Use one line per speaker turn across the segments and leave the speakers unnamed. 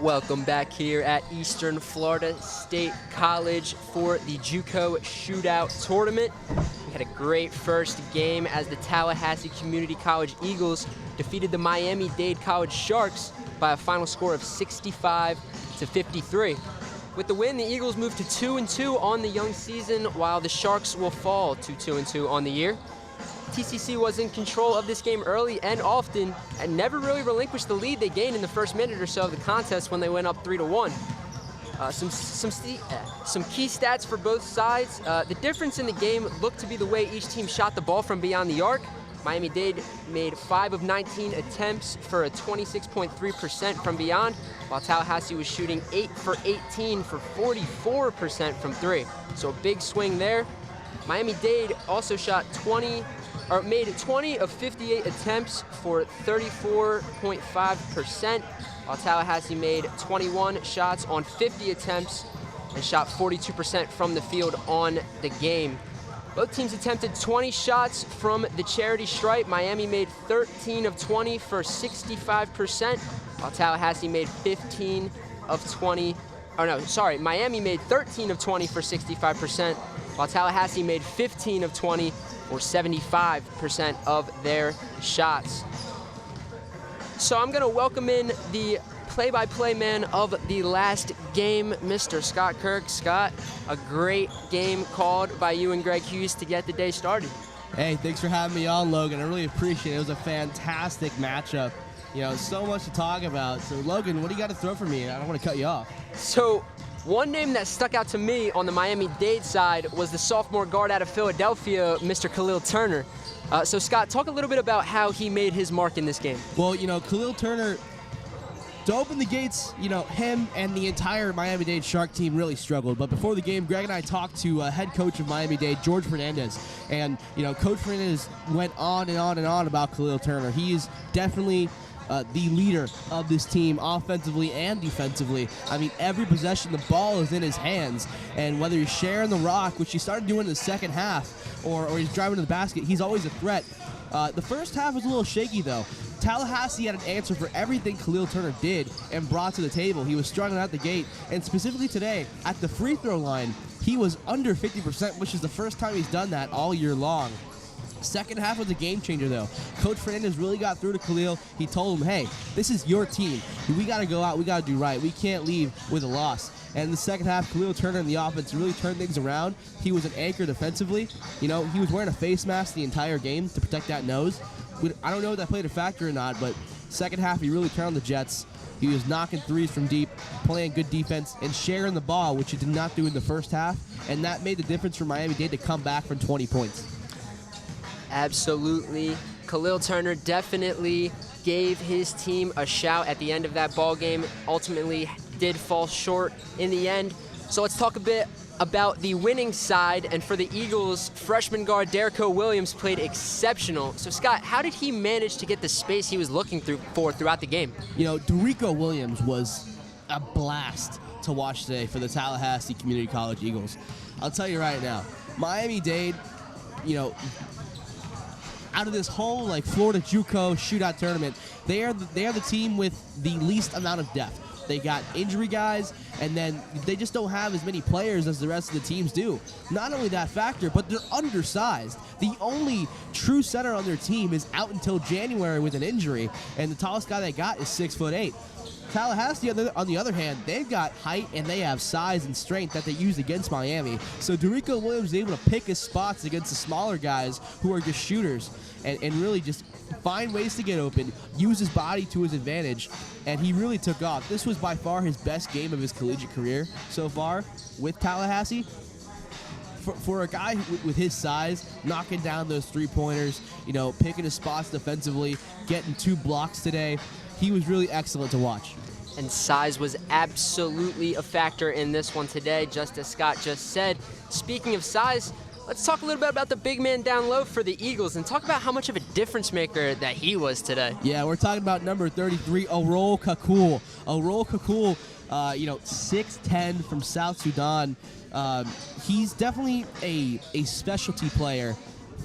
Welcome back here at Eastern Florida State College for the JUCO Shootout Tournament. We had a great first game as the Tallahassee Community College Eagles defeated the Miami-Dade College Sharks by a final score of 65-53. With the win, the Eagles moved to 2-2 on the young season, while the Sharks will fall to 2-2 on the year. TCC was in control of this game early and often, and never really relinquished the lead they gained in the first minute or so of the contest when they went up 3-1. Some key stats for both sides. The difference in the game looked to be the way each team shot the ball from beyond the arc. Miami-Dade made 5 of 19 attempts for a 26.3% from beyond, while Tallahassee was shooting 8 for 18 for 44% from 3. So a big swing there. Miami-Dade also made 20 of 58 attempts for 34.5%, while Tallahassee made 21 shots on 50 attempts and shot 42% from the field on the game. Both teams attempted 20 shots from the charity stripe. Miami made 13 of 20 for 65%, while Tallahassee made Miami made 13 of 20 for 65%, while Tallahassee made 15 of 20 or 75% of their shots. So I'm gonna welcome in the play-by-play man of the last game, Mr. Scott Kirk. Scott, a great game called by you and Greg Hughes to get the day started.
Hey, thanks for having me on, Logan. I really appreciate it. It was a fantastic matchup. You know, so much to talk about. So, Logan, what do you got to throw for me? I don't want to cut you off.
So, one name that stuck out to me on the Miami-Dade side was the sophomore guard out of Philadelphia, Mr. Khalil Turner. So, Scott, talk a little bit about how he made his mark in this game.
Well, you know, Khalil Turner, to open the gates, you know, him and the entire Miami-Dade Shark team really struggled. But before the game, Greg and I talked to head coach of Miami-Dade, George Fernandez. And, you know, Coach Fernandez went on and on and on about Khalil Turner. He is definitely the leader of this team offensively and defensively. I mean, every possession, the ball is in his hands. And whether he's sharing the rock, which he started doing in the second half, or he's driving to the basket, he's always a threat. The first half was a little shaky, though. Tallahassee had an answer for everything Khalil Turner did and brought to the table. He was struggling out the gate, and specifically today, at the free throw line, he was under 50%, which is the first time he's done that all year long. Second half was a game changer, though. Coach Fernandez really got through to Khalil. He told him, hey, this is your team. We got to go out. We got to do right. We can't leave with a loss. And in the second half, Khalil Turner in the offense really turned things around. He was an anchor defensively. You know, he was wearing a face mask the entire game to protect that nose. I don't know if that played a factor or not, but second half, he really turned on the Jets. He was knocking threes from deep, playing good defense, and sharing the ball, which he did not do in the first half. And that made the difference for Miami-Dade to come back from 20 points.
Absolutely. Khalil Turner definitely gave his team a shout at the end of that ball game. Ultimately did fall short in the end. So let's talk a bit about the winning side. And for the Eagles, freshman guard Derrico Williams played exceptional. So Scott, how did he manage to get the space he was looking for throughout the game?
You know, Derrico Williams was a blast to watch today for the Tallahassee Community College Eagles. I'll tell you right now, Miami-Dade, you know, out of this whole like Florida JUCO shootout tournament, they are the team with the least amount of depth. They got injury guys, and then they just don't have as many players as the rest of the teams do. Not only that factor, but they're undersized. The only true center on their team is out until January with an injury, and the tallest guy they got is 6'8". Tallahassee, on the other hand, they've got height and they have size and strength that they use against Miami. So Derrico Williams is able to pick his spots against the smaller guys who are just shooters and really just find ways to get open, use his body to his advantage, and he really took off. This was by far his best game of his collegiate career so far with Tallahassee. For a guy with his size, knocking down those three-pointers, you know, picking his spots defensively, getting 2 blocks today, he was really excellent to watch.
And size was absolutely a factor in this one today, just as Scott just said. Speaking of size, let's talk a little bit about the big man down low for the Eagles and talk about how much of a difference maker that he was today.
Yeah, we're talking about number 33, Orol Kakul. Orol Kakul, you know, 6'10" from South Sudan. He's definitely a specialty player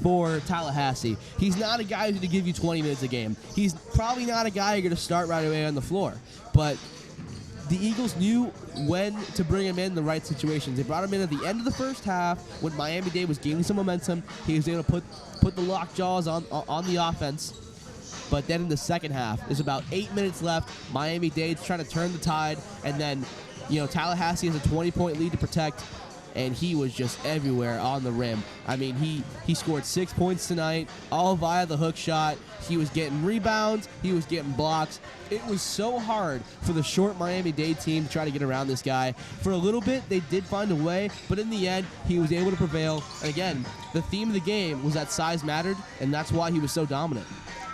for Tallahassee. He's not a guy who's going to give you 20 minutes a game. He's probably not a guy you're going to start right away on the floor. But the Eagles knew when to bring him in the right situations. They brought him in at the end of the first half when Miami-Dade was gaining some momentum. He was able to put the lockjaws on the offense. But then in the second half, there's about 8 minutes left. Miami-Dade's trying to turn the tide, and then, Tallahassee has a 20-point lead to protect, and he was just everywhere on the rim. I mean, he scored 6 points tonight, all via the hook shot. He was getting rebounds. He was getting blocks. It was so hard for the short Miami-Dade team to try to get around this guy. For a little bit, they did find a way, but in the end, he was able to prevail. And again, the theme of the game was that size mattered, and that's why he was so dominant.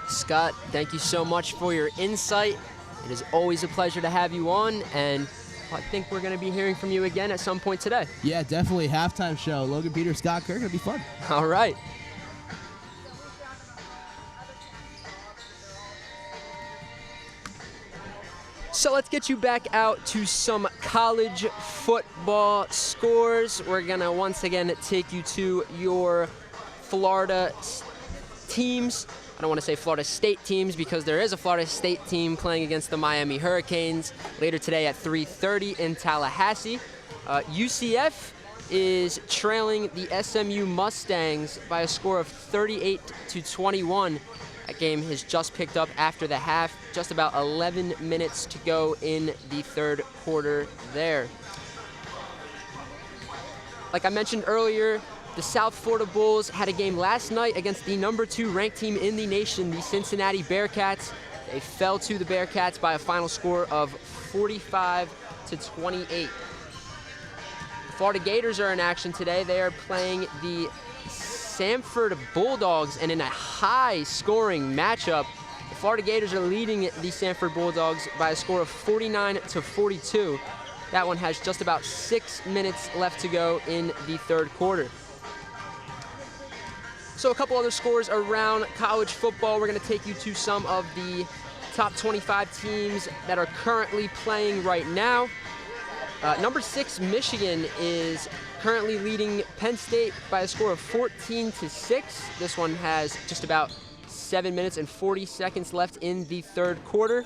Scott, thank you so much for your insight. It is always a pleasure to have you on, and I think we're going to be hearing from you again at some point today.
Yeah, definitely. Halftime show. Logan Peters, Scott Kirk. It'll be fun.
All right. So let's get you back out to some college football scores. We're going to once again take you to your Florida teams. I don't want to say Florida State teams because there is a Florida State team playing against the Miami Hurricanes later today at 3:30 in Tallahassee. UCF is trailing the SMU Mustangs by a score of 38-21. That game has just picked up after the half, just about 11 minutes to go in the third quarter there. Like I mentioned earlier, the South Florida Bulls had a game last night against the number 2 ranked team in the nation, the Cincinnati Bearcats. They fell to the Bearcats by a final score of 45-28. The Florida Gators are in action today. They are playing the Samford Bulldogs, and in a high-scoring matchup, the Florida Gators are leading the Samford Bulldogs by a score of 49-42. That one has just about 6 minutes left to go in the third quarter. So a couple other scores around college football. We're going to take you to some of the top 25 teams that are currently playing right now. Number 6, Michigan, is currently leading Penn State by a score of 14-6. This one has just about 7 minutes and 40 seconds left in the third quarter.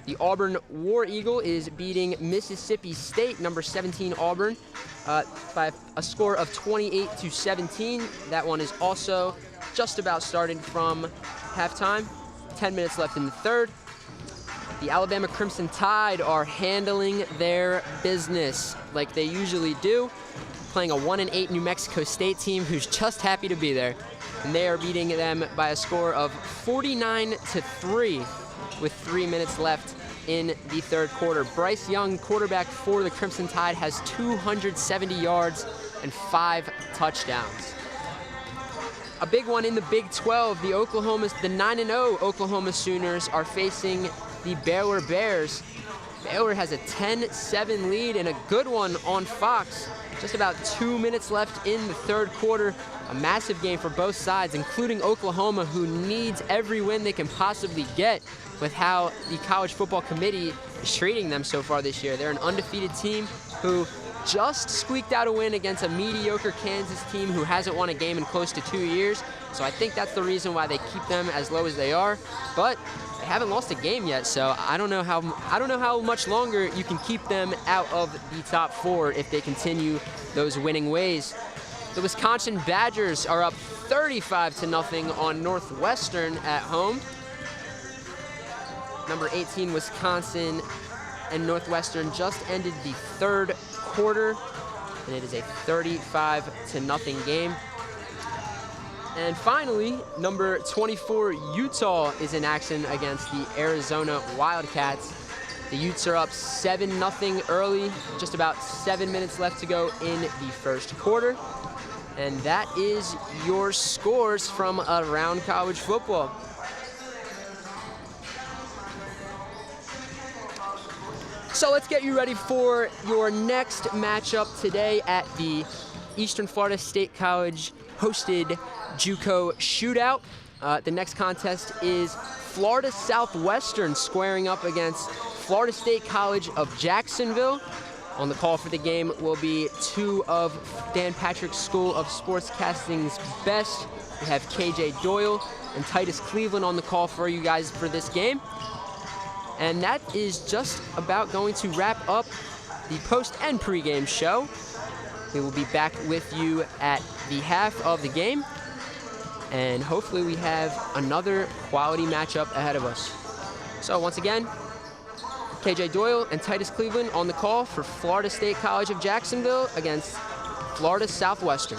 The Auburn War Eagle is beating Mississippi State, number 17 Auburn, by a score of 28-17. That one is also just about starting from halftime. 10 minutes left in the third. The Alabama Crimson Tide are handling their business like they usually do, playing a 1-8 New Mexico State team who's just happy to be there. And they are beating them by a score of 49-3 with 3 minutes left in the third quarter. Bryce Young, quarterback for the Crimson Tide, has 270 yards and 5 touchdowns. A big one in the Big 12, the 9-0 Oklahoma Sooners are facing the Baylor Bears. Baylor has a 10-7 lead and a good one on Fox. Just about 2 minutes left in the third quarter. A massive game for both sides, including Oklahoma, who needs every win they can possibly get with how the College Football Committee is treating them so far this year. They're an undefeated team who just squeaked out a win against a mediocre Kansas team who hasn't won a game in close to 2 years. So I think that's the reason why they keep them as low as they are. But they haven't lost a game yet, so I don't know how much longer you can keep them out of the top 4 if they continue those winning ways. The Wisconsin Badgers are up 35-0 on Northwestern at home. Number 18 Wisconsin and Northwestern just ended the third quarter, and it is a 35-0 game. And finally, number 24 Utah is in action against the Arizona Wildcats. The Utes are up 7-0 early, just about 7 minutes left to go in the first quarter. And that is your scores from around college football. So let's get you ready for your next matchup today at the Eastern Florida State College hosted JUCO Shootout. The next contest is Florida Southwestern squaring up against Florida State College of Jacksonville. On the call for the game will be 2 of Dan Patrick's School of Sportscasting's best. We have KJ Doyle and Titus Cleveland on the call for you guys for this game. And that is just about going to wrap up the post and pregame show. We will be back with you at the half of the game, and hopefully we have another quality matchup ahead of us. So once again, KJ Doyle and Titus Cleveland on the call for Florida State College of Jacksonville against Florida Southwestern.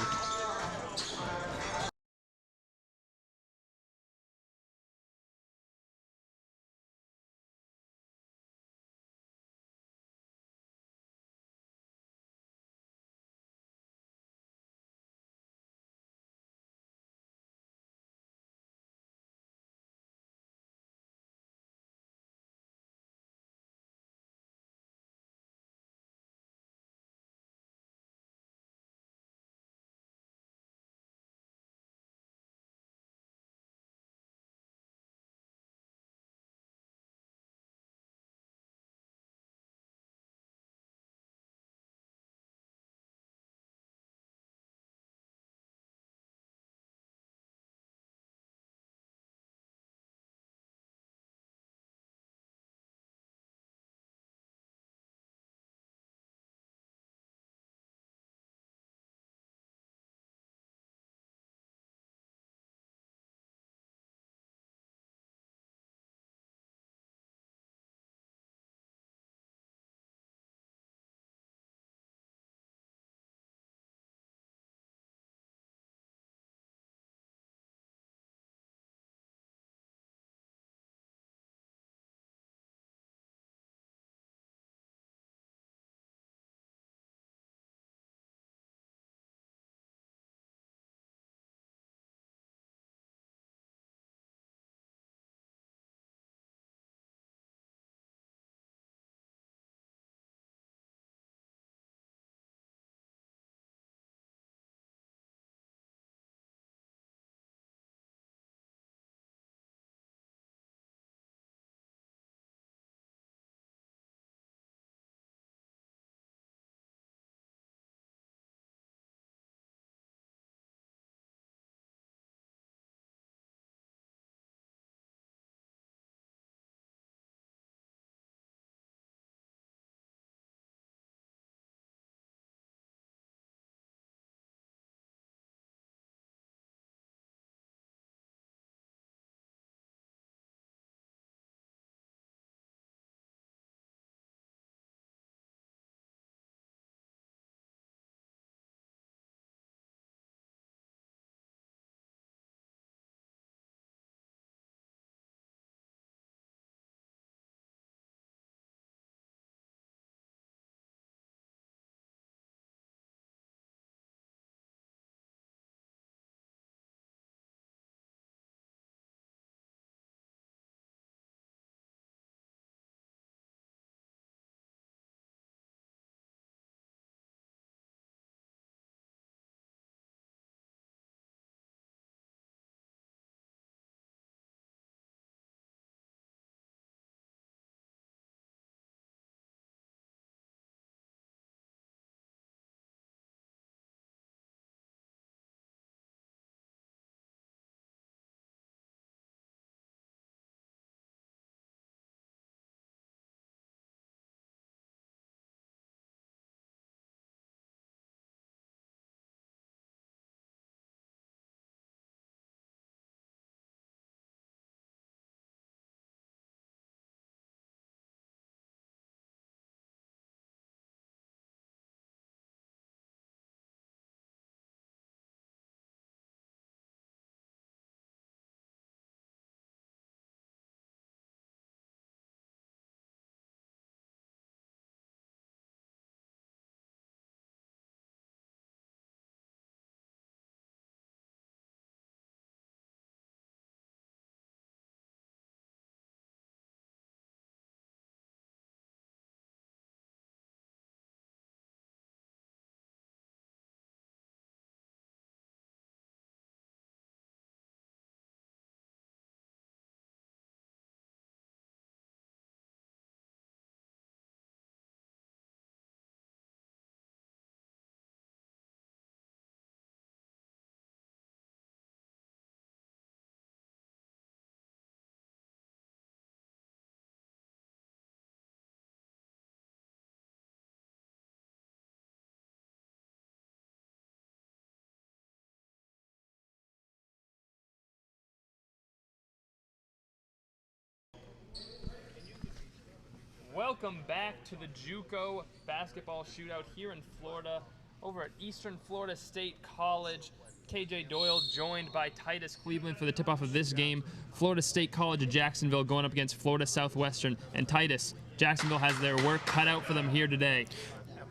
Welcome back to the JUCO basketball shootout here in Florida, over at Eastern Florida State College. KJ Doyle joined by Titus Cleveland for the tip-off of this game. Florida State College of Jacksonville going up against Florida Southwestern. And Titus, Jacksonville has their work cut out for them here today.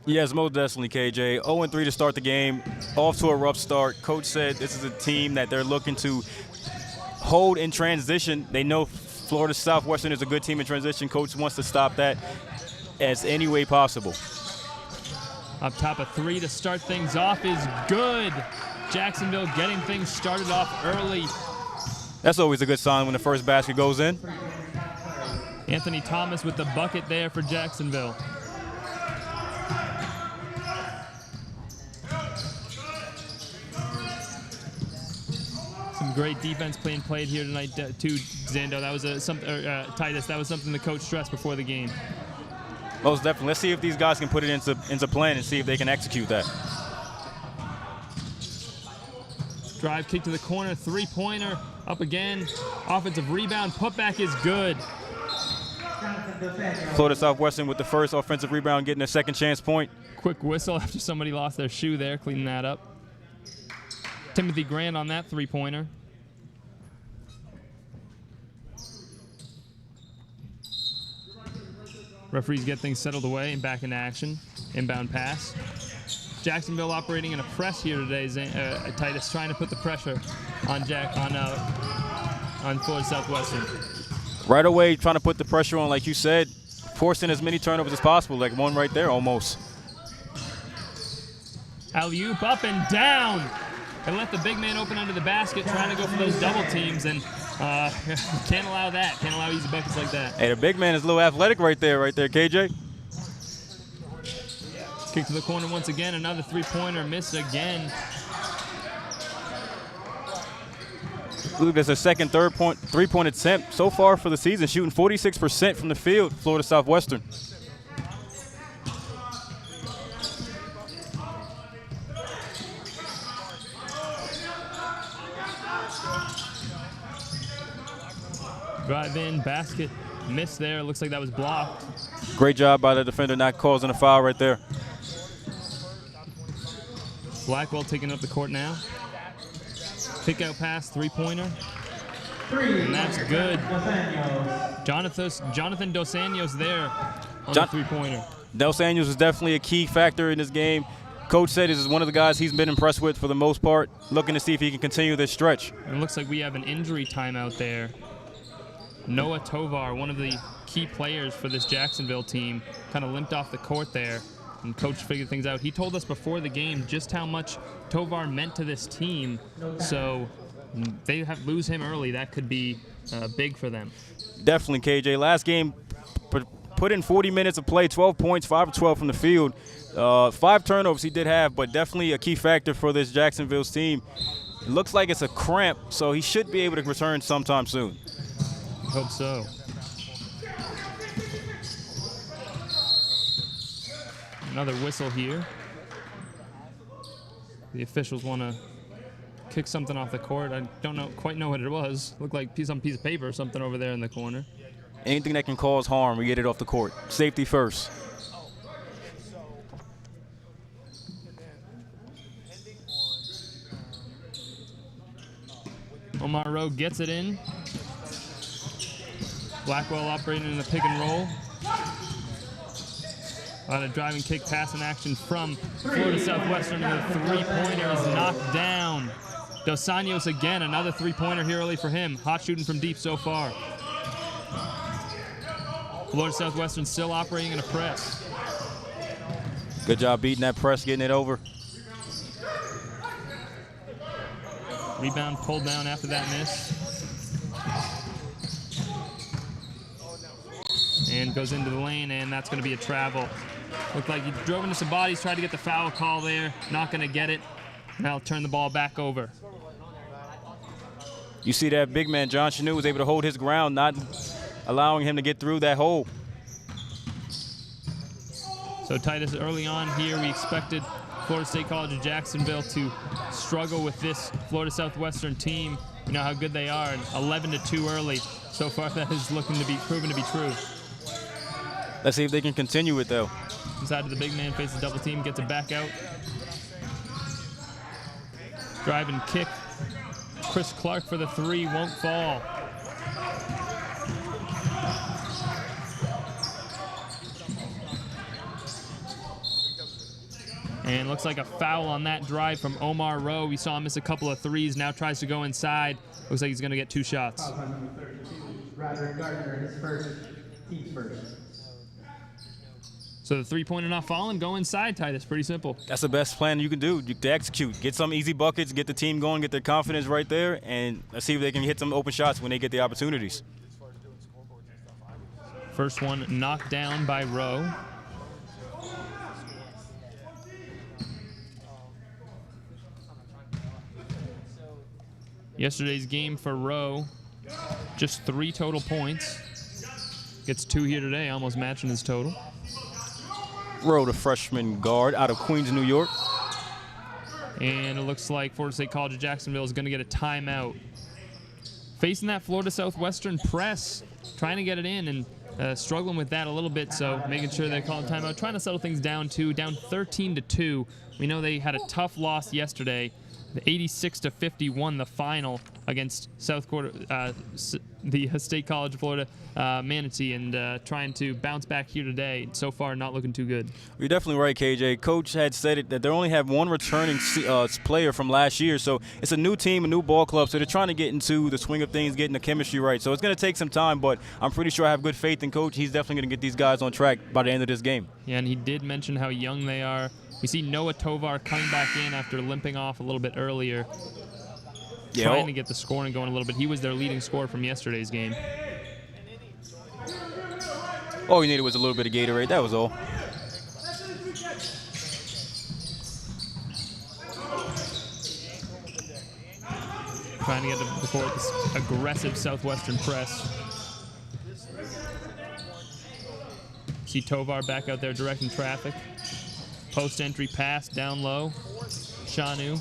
Yes, most definitely, KJ. 0-3 to start the game, off to a rough start. Coach said this is a team that they're looking to hold in transition. They know Florida Southwestern is a good team in transition. Coach wants to stop that as any way possible.
Up top, a three to start things off is good. Jacksonville getting things started off early.
That's always a good sign when the first basket goes in.
Anthony Thomas with the bucket there for Jacksonville. Some great defense being played here tonight too, Zando. That was Titus. That was something the coach stressed before the game.
Most definitely. Let's see if these guys can put it into plan and see if they can execute that.
Drive kick to the corner, three-pointer, up again. Offensive rebound, putback is good.
Florida Southwestern with the first offensive rebound, getting a second chance point.
Quick whistle after somebody lost their shoe there, cleaning that up. Timothy Grant on that three-pointer. Referees get things settled away and back into action. Inbound pass. Jacksonville operating in a press here today. Titus trying to put the pressure on Florida Southwestern.
Right away, trying to put the pressure on, like you said, forcing as many turnovers as possible, like one right there almost.
Alley-oop up and down. And let the big man open under the basket, trying to go for those double teams, and can't allow that. Can't allow easy buckets like that.
Hey, the big man is a little athletic right there, KJ.
Kick to the corner once again, another three-pointer, missed again.
Look, there's a second, three-point attempt so far for the season, shooting 46% from the field, Florida Southwestern.
Drive in, basket, miss there. Looks like that was blocked.
Great job by the defender not causing a foul right there.
Blackwell taking up the court now. Kick out pass, three-pointer. And that's good. Jonathan Dos Anjos there on the three-pointer.
Dos Anjos is definitely a key factor in this game. Coach said this is one of the guys he's been impressed with for the most part, looking to see if he can continue this stretch.
It looks like we have an injury timeout there. Noah Tovar, one of the key players for this Jacksonville team, kind of limped off the court there, and coach figured things out. He told us before the game just how much Tovar meant to this team, so they lose him early. That could be big for them.
Definitely, KJ. Last game, put in 40 minutes of play, 12 points, 5 of 12 from the field. 5 turnovers he did have, but definitely a key factor for this Jacksonville's team. It looks like it's a cramp, so he should be able to return sometime soon.
Hope so. Another whistle here. The officials want to kick something off the court. I don't quite know what it was. Looked like some piece of paper or something over there in the corner.
Anything that can cause harm, we get it off the court. Safety first.
Omar Rowe gets it in. Blackwell operating in the pick and roll. On a driving kick, pass in action from Florida Southwestern, and the three-pointer is knocked down. Dos Anjos again, another three-pointer here early for him. Hot shooting from deep so far. Florida Southwestern still operating in a press.
Good job beating that press, getting it over.
Rebound pulled down after that miss. And goes into the lane, and that's going to be a travel. Looked like he drove into some bodies, tried to get the foul call there. Not going to get it. Now he'll turn the ball back over.
You see that big man, John Chanu, was able to hold his ground, not allowing him to get through that hole.
So Titus, early on here, we expected Florida State College of Jacksonville to struggle with this Florida Southwestern team. You know how good they are, and 11-2 early. So far, that is looking to be proven to be true.
Let's see if they can continue it, though.
Inside to the big man, faces double team, gets it back out. Drive and kick. Chris Clark for the 3, won't fall. And looks like a foul on that drive from Omar Rowe. We saw him miss a couple of 3s, now tries to go inside. Looks like he's going to get 2 shots. So the 3-pointer not falling, go inside, Titus. Pretty simple.
That's the best plan you can do. You can execute. Get some easy buckets, get the team going, get their confidence right there, and let's see if they can hit some open shots when they get the opportunities.
First one knocked down by Rowe. Yesterday's game for Rowe, just 3 total points. Gets 2 here today, almost matching his total.
Rowe, the freshman guard out of Queens, New York.
And it looks like Florida State College of Jacksonville is going to get a timeout. Facing that Florida Southwestern press, trying to get it in and struggling with that a little bit, so making sure they call a timeout, trying to settle things down too, down 13-2. We know they had a tough loss yesterday. The 86-51, the final against the State College of Florida Manatee, and trying to bounce back here today. So far, not looking too good.
You're definitely right, KJ. Coach had said it, that they only have 1 returning player from last year, so it's a new team, a new ball club, so they're trying to get into the swing of things, getting the chemistry right. So it's going to take some time, but I'm pretty sure I have good faith in Coach. He's definitely going to get these guys on track by the end of this game.
Yeah, and he did mention how young they are. We see Noah Tovar coming back in after limping off a little bit earlier.
Yeah,
trying to get the scoring going a little bit. He was their leading scorer from yesterday's game.
All you needed was a little bit of Gatorade. That was all.
Trying to get the court, this aggressive Southwestern press. See Tovar back out there directing traffic. Post entry pass down low. Shanu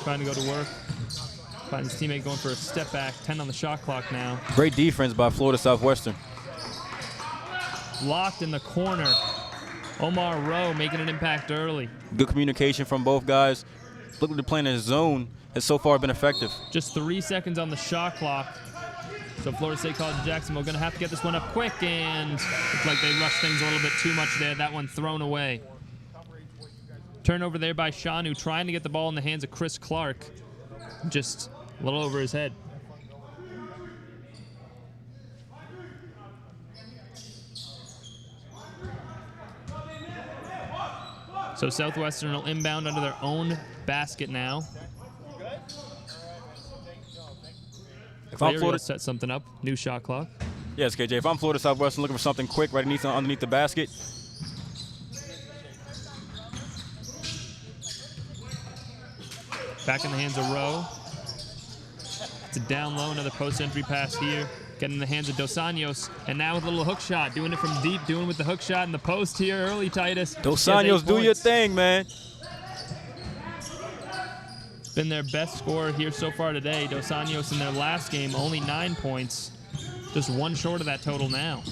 trying to go to work. Finds his teammate going for a step back. 10 on the shot clock now.
Great defense by Florida Southwestern.
Locked in the corner. Omar Rowe making an impact early.
Good communication from both guys. Look at the play in his zone has so far been effective.
Just 3 seconds on the shot clock. So Florida State College of Jacksonville going to have to get this one up quick, and looks like they rushed things a little bit too much there. That one thrown away. Turnover there by Shanu, trying to get the ball in the hands of Chris Clark. Just a little over his head. So Southwestern will inbound under their own basket now.
If I'm Florida,
set something up. New shot clock.
Yes, KJ. If I'm Florida Southwestern looking for something quick right underneath the basket.
Back in the hands of Rowe. It's a down low, another post entry pass here. Getting in the hands of Dos Anjos, and now with a little hook shot, doing it from deep, doing with the hook shot in the post here early, Titus.
Dos Anjos, do your thing, man.
Been their best scorer here so far today. Dos Anjos in their last game, only 9 points. Just 1 short of that total now.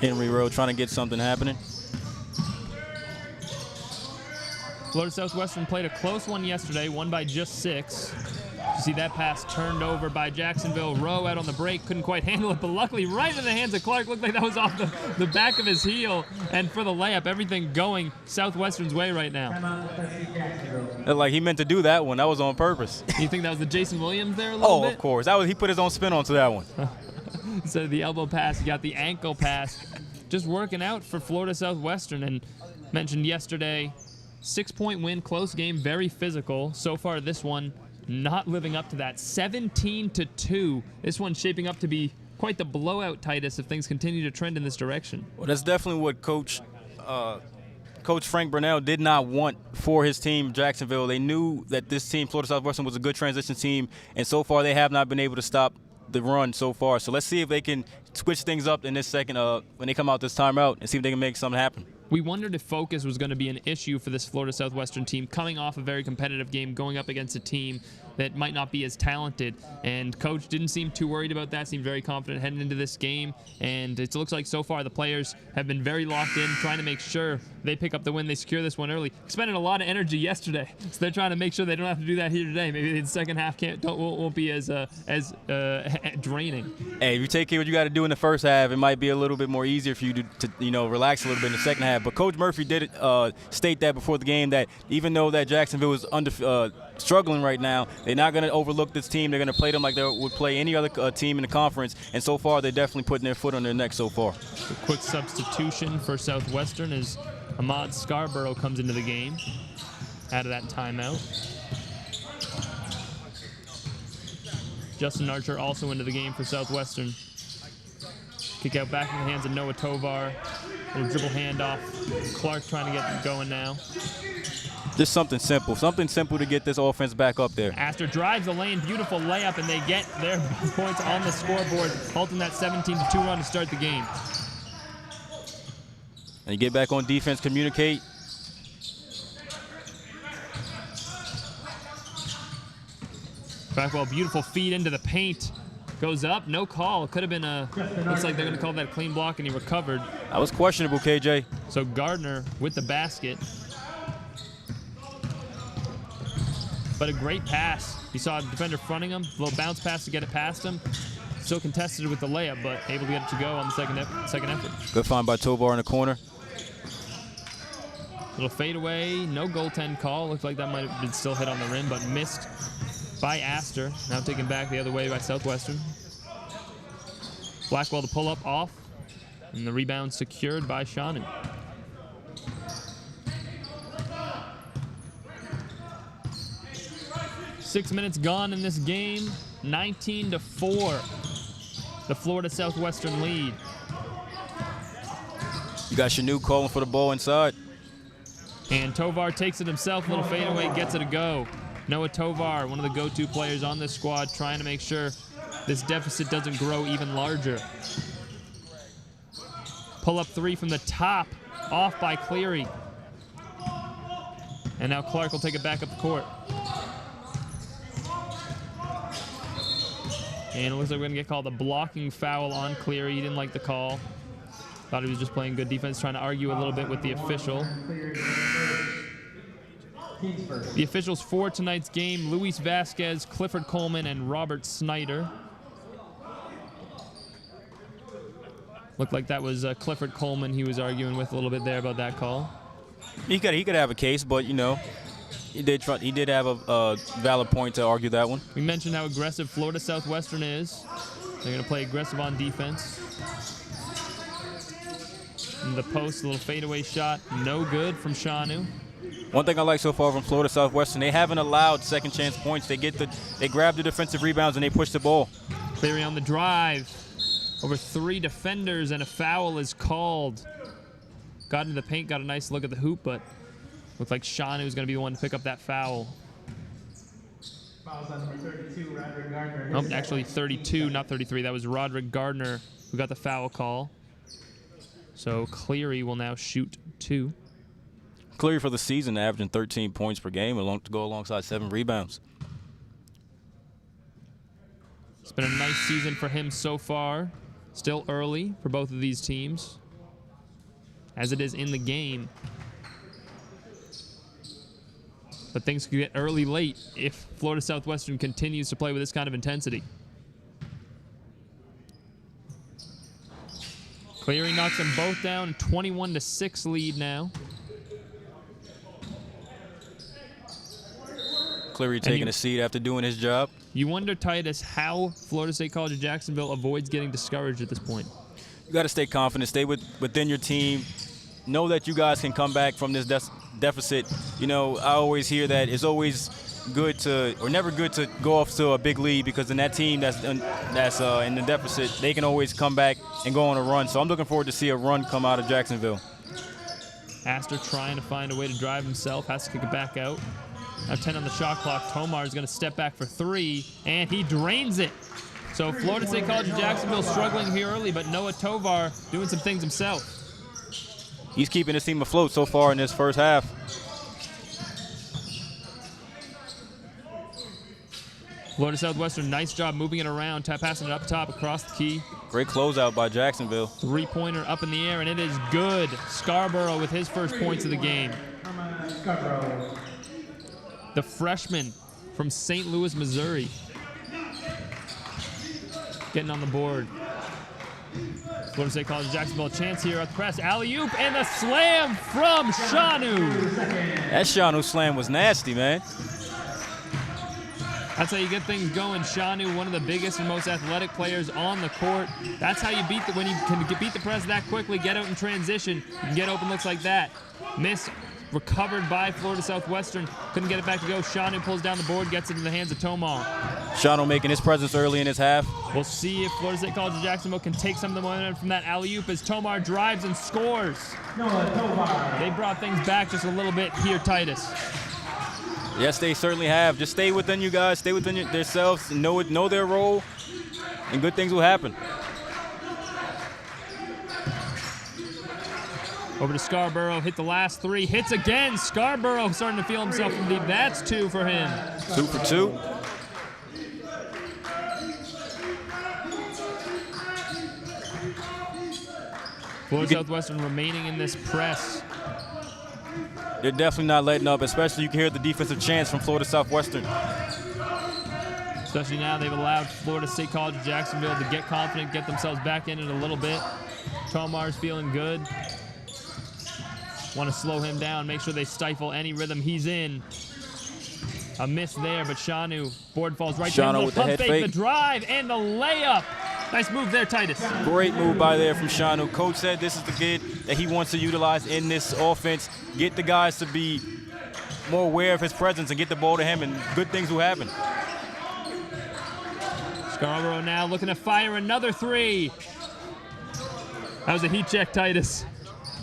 Henry Rowe trying to get something happening.
Florida Southwestern played a close one yesterday, won by just 6. You see that pass turned over by Jacksonville. Rowe out on the break, couldn't quite handle it, but luckily right in the hands of Clark. Looked like that was off the back of his heel. And for the layup, everything going Southwestern's way right now.
Like he meant to do that one. That was on purpose.
You think that was the Jason Williams there a little bit?
Oh, of course. He put his own spin onto that one.
So the elbow pass, you got the ankle pass. Just working out for Florida Southwestern. And mentioned yesterday, 6-point win, close game, very physical. So far this one, not living up to that. 17-2. This one's shaping up to be quite the blowout, Titus, if things continue to trend in this direction.
Well, that's definitely what Coach Frank Burnell did not want for his team, Jacksonville. They knew that this team, Florida Southwestern, was a good transition team, and so far they have not been able to stop the run so far. So let's see if they can switch things up in this second when they come out this timeout and see if they can make something happen.
We wondered if focus was going to be an issue for this Florida Southwestern team coming off a very competitive game, going up against a team that might not be as talented. And coach didn't seem too worried about that, seemed very confident heading into this game. And it looks like so far the players have been very locked in, trying to make sure they pick up the win, they secure this one early. Expended a lot of energy yesterday, so they're trying to make sure they don't have to do that here today. Maybe the second half won't be as draining.
Hey, if you take care of what you got to do in the first half, it might be a little bit more easier for you to relax a little bit in the second half. But Coach Murphy did state that before the game, that even though that Jacksonville is struggling right now, they're not going to overlook this team. They're going to play them like they would play any other team in the conference. And so far, they're definitely putting their foot on their neck so far.
A quick substitution for Southwestern as Ahmad Scarborough comes into the game out of that timeout. Justin Archer also into the game for Southwestern. Kick out back in the hands of Noah Tovar. Little dribble handoff. Clark trying to get going now.
Just something simple to get this offense back up there.
Astor drives the lane, beautiful layup, and they get their points on the scoreboard, halting that 17-2 run to start the game.
And you get back on defense, communicate.
Blackwell, beautiful feed into the paint. Goes up, no call. Could have been looks like they're going to call that a clean block, and he recovered.
That was questionable, KJ.
So Gardner with the basket. But a great pass. You saw a defender fronting him, a little bounce pass to get it past him. Still contested with the layup, but able to get it to go on the second effort.
Good find by Tovar in the corner.
Little fadeaway, no goaltend call. Looked like that might have been still hit on the rim, but missed by Astor. Now taken back the other way by Southwestern. Blackwell to pull up off, and the rebound secured by Shanu. Six minutes gone in this game, 19-4. The Florida Southwestern lead.
You got Shanu calling for the ball inside.
And Tovar takes it himself, little fadeaway, gets it a go. Noah Tovar, one of the go-to players on this squad, trying to make sure this deficit doesn't grow even larger. Pull-up three from the top, off by Cleary. And now Clark will take it back up the court. And it looks like we're going to get called a blocking foul on Cleary. He didn't like the call. Thought he was just playing good defense, trying to argue a little bit with the official. The officials for tonight's game, Luis Vasquez, Clifford Coleman, and Robert Snyder. Looked like that was Clifford Coleman he was arguing with a little bit there about that call.
He could have a case, but, you know, he did have a valid point to argue that one.
We mentioned how aggressive Florida Southwestern is. They're going to play aggressive on defense. In the post, a little fadeaway shot, no good from Shanu.
One thing I like so far from Florida Southwestern, they haven't allowed second chance points. They grab the defensive rebounds and they push the ball.
Cleary on the drive. Over three defenders and a foul is called. Got into the paint, got a nice look at the hoop, but looked like Shanu was going to be the one to pick up that foul.
Foul's on number 32, Roderick Gardner.
Oh, actually 32, not 33. That was Roderick Gardner who got the foul call. So Cleary will now shoot two.
Cleary for the season averaging 13 points per game to go alongside 7 rebounds.
It's been a nice season for him so far. Still early for both of these teams, as it is in the game. But things could get early late if Florida Southwestern continues to play with this kind of intensity. Cleary knocks them both down, 21-6 lead now.
Cleary taking a seat after doing his job.
You wonder, Titus, how Florida State College of Jacksonville avoids getting discouraged at this point.
You got to stay confident, stay within your team. Know that you guys can come back from this deficit. You know, I always hear that it's always good to, or never good to go off to a big lead, because in that team that's in the deficit, they can always come back and go on a run. So I'm looking forward to see a run come out of Jacksonville.
Astor trying to find a way to drive himself, has to kick it back out. Now 10 on the shot clock. Tomar is going to step back for three, and he drains it. So Florida State College of Jacksonville struggling here early, but Noah Tovar doing some things himself.
he's keeping his team afloat so far in this first half.
Florida Southwestern, nice job moving it around, passing it up top across the key.
Great closeout by Jacksonville.
Three-pointer up in the air, and it is good. Scarborough with his first points of the game.
Scarborough.
The freshman from St. Louis, Missouri. Getting on the board. Florida State College Jacksonville, a chance here at the press. Alley-oop and the slam from Shanu.
That Shanu slam was nasty, man.
That's how you get things going. Shanu, one of the biggest and most athletic players on the court. That's how you beat when you can beat the press that quickly, get out in transition, you can get open looks like that. Miss, recovered by Florida Southwestern. Couldn't get it back to go. Shanu pulls down the board, gets it in the hands of Tomar.
Shanu making his presence early in his half.
We'll see if Florida State College of Jacksonville can take some of the momentum from that alley-oop as Tomar drives and scores. They brought things back just a little bit here, Titus.
Yes, they certainly have. Just stay within you guys, stay within themselves, and know their role, and good things will happen.
Over to Scarborough, hit the last three, hits again. Scarborough starting to feel himself from deep. That's two for him.
2 for 2.
Florida Southwestern remaining in this press.
They're definitely not letting up, especially you can hear the defensive chants from Florida Southwestern.
Especially now they've allowed Florida State College of Jacksonville to get confident, get themselves back in it a little bit. Tomar's feeling good. Want to slow him down, make sure they stifle any rhythm he's in. A miss there, but Shanu, board falls right to him.
With the head fake.
The drive and the layup. Nice move there, Titus.
Great move by there from Shanu. Coach said this is the kid that he wants to utilize in this offense. Get the guys to be more aware of his presence and get the ball to him, and good things will happen.
Scarborough now looking to fire another three. That was a heat check, Titus.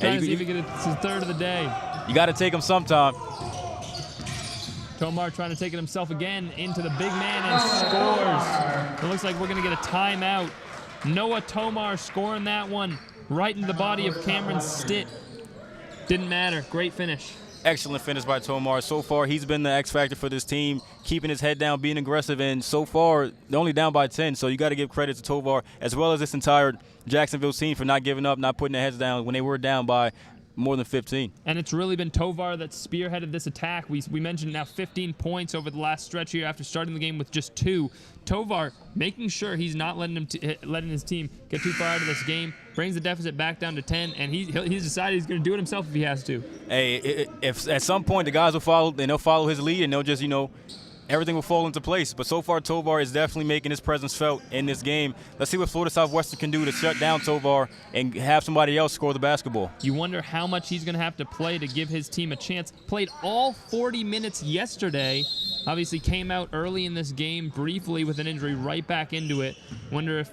Trying to see if he gets his third of the day.
You got to take him sometime.
Tomar trying to take it himself again into the big man and scores. It looks like we're going to get a timeout. Noah Tomar scoring that one right into the body of Cameron Stitt. Didn't matter. Great finish.
Excellent finish by Tomar. So far, he's been the X factor for this team, keeping his head down, being aggressive, and so far, they're only down by 10, so you got to give credit to Tomar, as well as this entire Jacksonville team for not giving up, not putting their heads down when they were down by more than 15. And
it's really been Tovar that spearheaded this attack. We mentioned now 15 points over the last stretch here after starting the game with just 2. Tovar making sure he's not letting his team get too far out of this game, brings the deficit back down to 10, and he's decided he's going to do it himself if he has to.
Hey, if at some point the guys will follow, and they'll follow his lead, and they'll just, everything will fall into place. But so far, Tovar is definitely making his presence felt in this game. Let's see what Florida Southwestern can do to shut down Tovar and have somebody else score the basketball.
You wonder how much he's going to have to play to give his team a chance. Played all 40 minutes yesterday. Obviously came out early in this game briefly with an injury, right back into it. Wonder if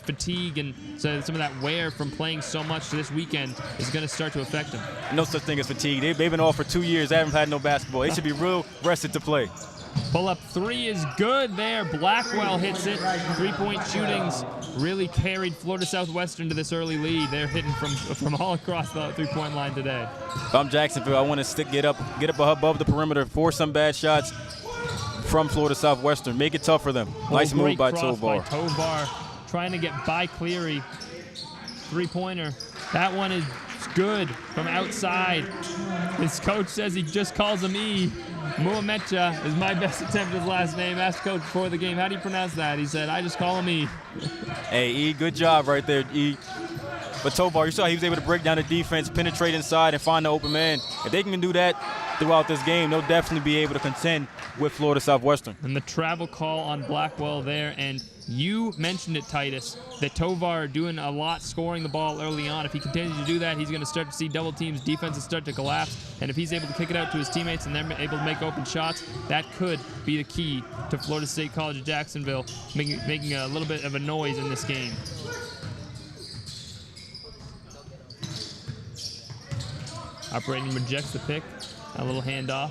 fatigue and some of that wear from playing so much this weekend is going to start to affect him.
No such thing as fatigue. They've been off for 2 years. They haven't had no basketball. They should be real rested to play.
Pull-up three is good there. Blackwell hits it. Three-point shootings really carried Florida Southwestern to this early lead. They're hitting from all across the three-point line today.
If I'm Jacksonville, I want to get up above the perimeter, force some bad shots from Florida Southwestern. Make it tough for them. Nice move by Tovar.
Tovar trying to get by Cleary. Three-pointer. That one is good from outside. His coach says he just calls him E. Muamecha is my best attempt at his last name. Asked coach before the game, how do you pronounce that? He said, I just call him E.
Hey, E, good job right there, E. But Tovar, you saw he was able to break down the defense, penetrate inside, and find the open man. If they can do that throughout this game, they'll definitely be able to contend with Florida Southwestern.
And the travel call on Blackwell there, and you mentioned it, Titus, that Tovar doing a lot scoring the ball early on. If he continues to do that, he's going to start to see double teams, defenses start to collapse, and if he's able to kick it out to his teammates and they're able to make open shots, that could be the key to Florida State College of Jacksonville making a little bit of a noise in this game. Operating rejects the pick. A little handoff.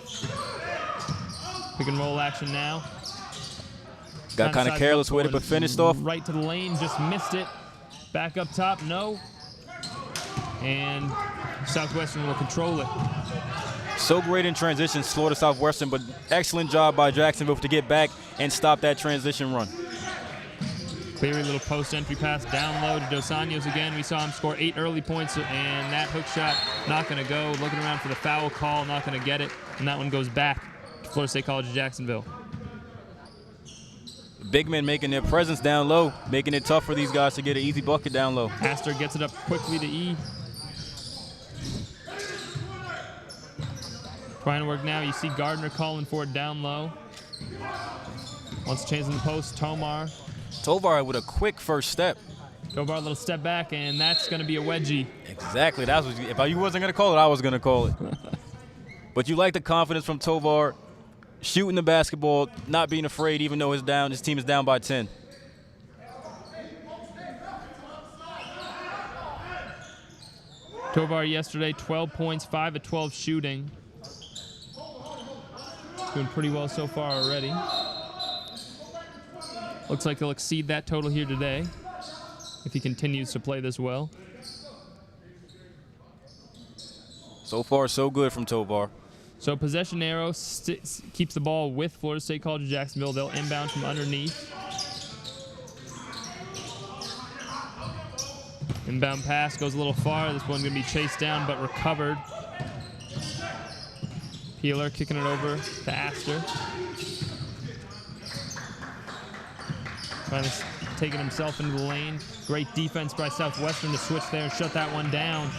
Pick and roll action now.
Got kind of careless with it, but finished off.
Right to the lane, just missed it. Back up top, no. And Southwestern will control it.
So great in transitions, Florida Southwestern, but excellent job by Jacksonville to get back and stop that transition run.
Cleary, little post entry pass down low to Dos Anjos again. We saw him score 8 early points, and that hook shot not going to go. Looking around for the foul call, not going to get it, and that one goes back to Florida State College of Jacksonville.
Big men making their presence down low, making it tough for these guys to get an easy bucket down low.
Astor gets it up quickly to E. Trying to work now. You see Gardner calling for it down low. Wants to change in the post. Tomar.
Tovar with a quick first step.
Tovar a little step back, and that's going to be a wedgie.
Exactly. That's what if you wasn't going to call it, I was going to call it. But you like the confidence from Tovar, shooting the basketball, not being afraid even though his team is down by 10.
Tovar yesterday, 12 points, 5 of 12 shooting. Doing pretty well so far already. Looks like he'll exceed that total here today if he continues to play this well.
So far, so good from Tovar.
So possession arrow keeps the ball with Florida State College of Jacksonville. They'll inbound from underneath. Inbound pass goes a little far. This one's going to be chased down but recovered. Peeler kicking it over to Astor. Finally taking himself into the lane. Great defense by Southwestern to switch there and shut that one down.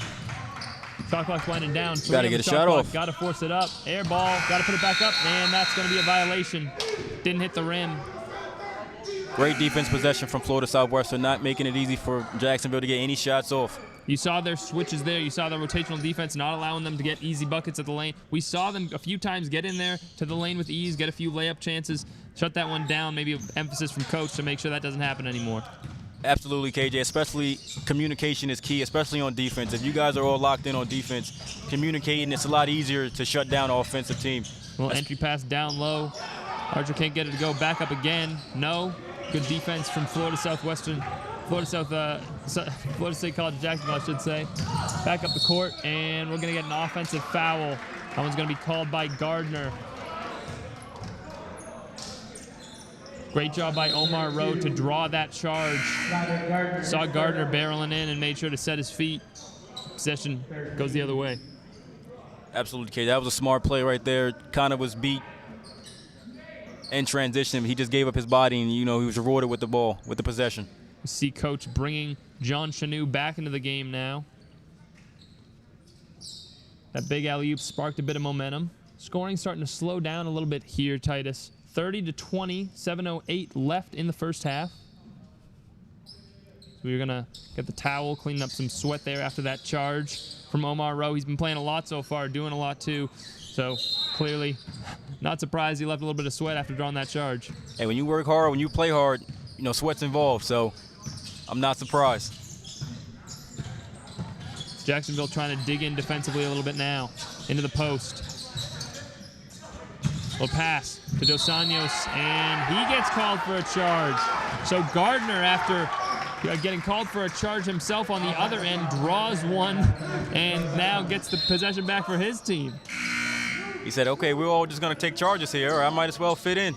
Shot clock's winding down.
Got to get a shot off.
Got to force it up. Air ball. Got to put it back up. And that's going to be a violation. Didn't hit the rim.
Great defense possession from Florida Southwestern, not making it easy for Jacksonville to get any shots off.
You saw their switches there. You saw their rotational defense not allowing them to get easy buckets at the lane. We saw them a few times get in there to the lane with ease, get a few layup chances, shut that one down, maybe emphasis from coach to make sure that doesn't happen anymore.
Absolutely, KJ, especially communication is key, especially on defense. If you guys are all locked in on defense, communicating, it's a lot easier to shut down an offensive team.
Little entry pass down low. Archer can't get it to go. Back up again. No. Good defense from Florida Southwestern. Florida State College of Jacksonville, I should say. Back up the court, and we're going to get an offensive foul. That one's going to be called by Gardner. Great job by Omar Rowe to draw that charge. Saw Gardner barreling in and made sure to set his feet. Possession goes the other way.
Absolutely, KJ. That was a smart play right there. Kind of was beat in transition. He just gave up his body, and, he was rewarded with the ball, with the possession.
We see coach bringing John Chanou back into the game now. That big alley-oop sparked a bit of momentum. Scoring starting to slow down a little bit here, Titus. 30-20, 7:08 left in the first half. So we're going to get the towel, cleaning up some sweat there after that charge from Omar Rowe. He's been playing a lot so far, doing a lot too. So clearly, not surprised he left a little bit of sweat after drawing that charge.
Hey, when you work hard, when you play hard, sweat's involved, so I'm not surprised.
Jacksonville trying to dig in defensively a little bit now into the post. Little pass to Dos Anjos, and he gets called for a charge. So Gardner, after getting called for a charge himself on the other end, draws one and now gets the possession back for his team.
He said, okay, we're all just going to take charges here, or I might as well fit in.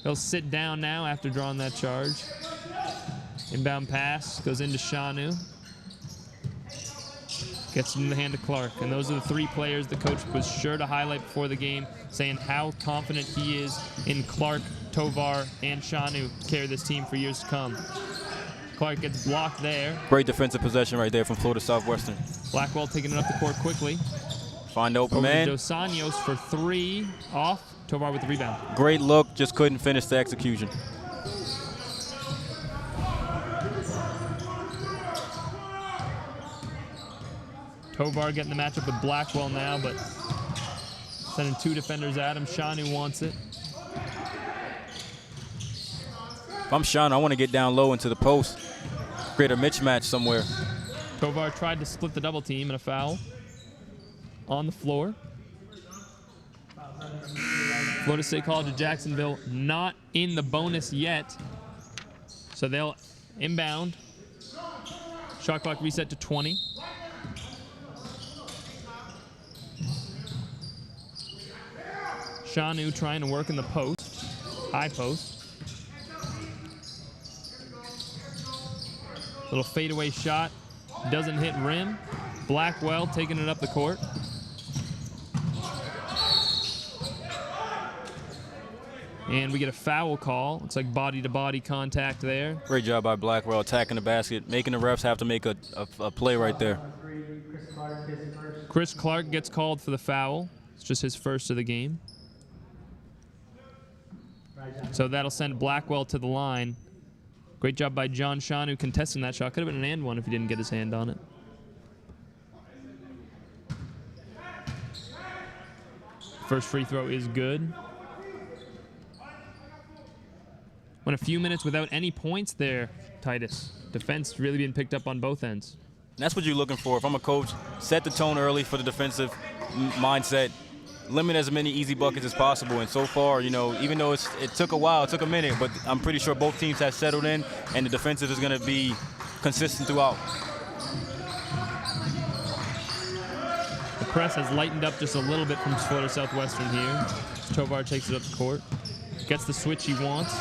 He'll sit down now after drawing that charge. Inbound pass goes into Chanou. Gets in the hand of Clark. And those are the three players the coach was sure to highlight before the game, saying how confident he is in Clark, Tovar, and Chanou to carry this team for years to come. Clark gets blocked there.
Great defensive possession right there from Florida Southwestern.
Blackwell taking it up the court quickly.
Find the open
Over
man.
to Dos Anjos for three. Off. Tovar with the rebound.
Great look, just couldn't finish the execution.
Tovar getting the matchup with Blackwell now, but sending two defenders at him. Chanou wants it.
If I'm Sean, I want to get down low into the post, create a mismatch somewhere.
Tovar tried to split the double team and a foul on the floor. Florida State College of Jacksonville not in the bonus yet, so they'll inbound. Shot clock reset to 20. Shanu trying to work in the post, high post. Little fadeaway shot, doesn't hit rim. Blackwell taking it up the court. And we get a foul call. Looks like body-to-body contact there.
Great job by Blackwell attacking the basket, making the refs have to make a play right there.
Chris Clark gets called for the foul. It's just his first of the game. So that'll send Blackwell to the line. Great job by John Shanu contesting that shot. Could have been an and one if he didn't get his hand on it. First free throw is good. Went a few minutes without any points there, Titus. Defense really being picked up on both ends.
That's what you're looking for. If I'm a coach, set the tone early for the defensive mindset. Limit as many easy buckets as possible. And so far, you know, even though it took a while, it took a minute, but I'm pretty sure both teams have settled in, and the defensive is going to be consistent throughout.
The press has lightened up just a little bit from Florida Southwestern here. Tovar takes it up the court. Gets the switch he wants.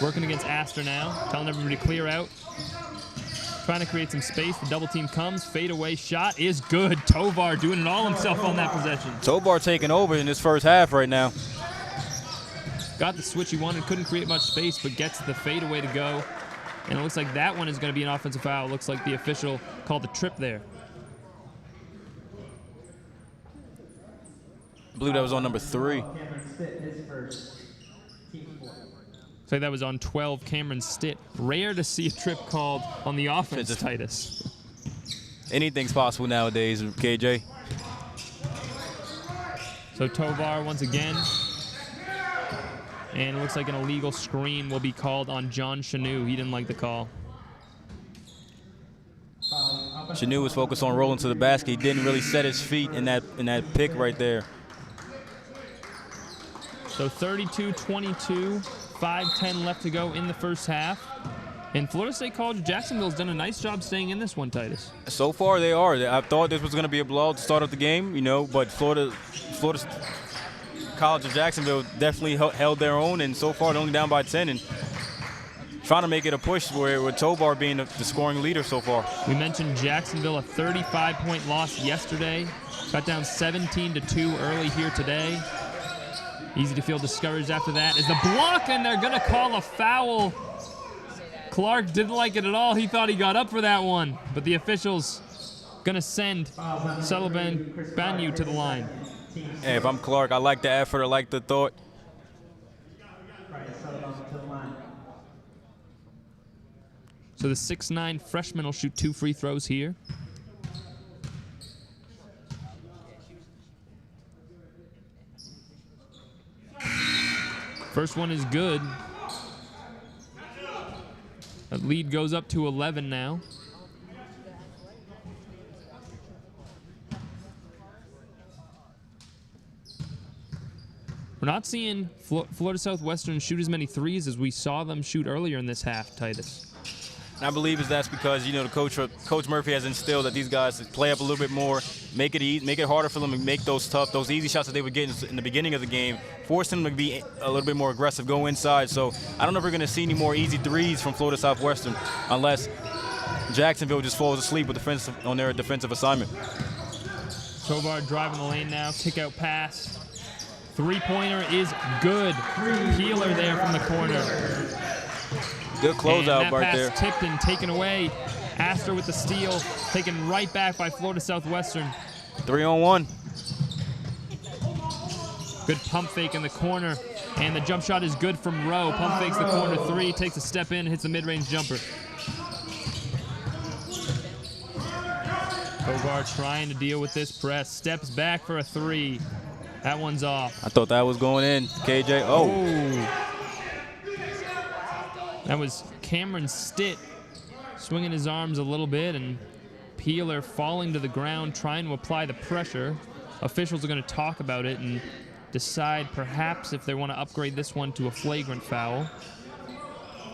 Working against Astor now, telling everybody to clear out. Trying to create some space. The double team comes. Fadeaway shot is good. Tovar doing it all himself on that possession.
Tovar taking over in this first half right now.
Got the switch he wanted. Couldn't create much space, but gets the fadeaway to go. And it looks like that one is going to be an offensive foul. Looks like the official called the trip there.
I believe that was on number 3.
So that was on 12, Cameron Stitt. Rare to see a trip called on the offense, Titus.
Anything's possible nowadays, KJ.
So Tovar once again. And it looks like an illegal screen will be called on John Shanu. He didn't like the call.
Shanu was focused on rolling to the basket. He didn't really set his feet in that pick right there.
So 32-22, 5:10 left to go in the first half. And Florida State College of Jacksonville's done a nice job staying in this one, Titus.
So far, they are. I thought this was going to be a blowout to start off the game, you know, but Florida College of Jacksonville definitely held their own, and so far they're only down by 10 and trying to make it a push with Tovar being the scoring leader so far.
We mentioned Jacksonville, a 35-point loss yesterday. Got down 17-2 early here today. Easy to feel discouraged after that. Is the block, and they're going to call a foul. Clark didn't like it at all. He thought he got up for that one, but the officials going to send Sullivan Banyu to the line.
Hey, if I'm Clark, I like the effort. I like the thought.
So the 6'9" freshman will shoot 2 free throws here. First one is good. That lead goes up to 11 now. We're not seeing Florida Southwestern shoot as many threes as we saw them shoot earlier in this half, Titus.
And I believe that's because, you know, Coach Murphy has instilled that these guys play up a little bit more, make it harder for them to make those easy shots that they would get in the beginning of the game, force them to be a little bit more aggressive, go inside. So I don't know if we're going to see any more easy threes from Florida Southwestern unless Jacksonville just falls asleep on their defensive assignment.
Tovar driving the lane now, kick out pass. Three-pointer is good. Peeler there from the corner.
Good closeout right there.
That pass tipped and taken away. Astor with the steal, taken right back by Florida Southwestern.
3-on-1.
Good pump fake in the corner, and the jump shot is good from Rowe. Pump fakes the corner 3, takes a step in, hits the mid-range jumper. Tovar trying to deal with this press, steps back for a 3. That one's off.
I thought that was going in, KJ. Oh.
That was Cameron Stitt swinging his arms a little bit, and Peeler falling to the ground, trying to apply the pressure. Officials are going to talk about it and decide perhaps if they want to upgrade this one to a flagrant foul.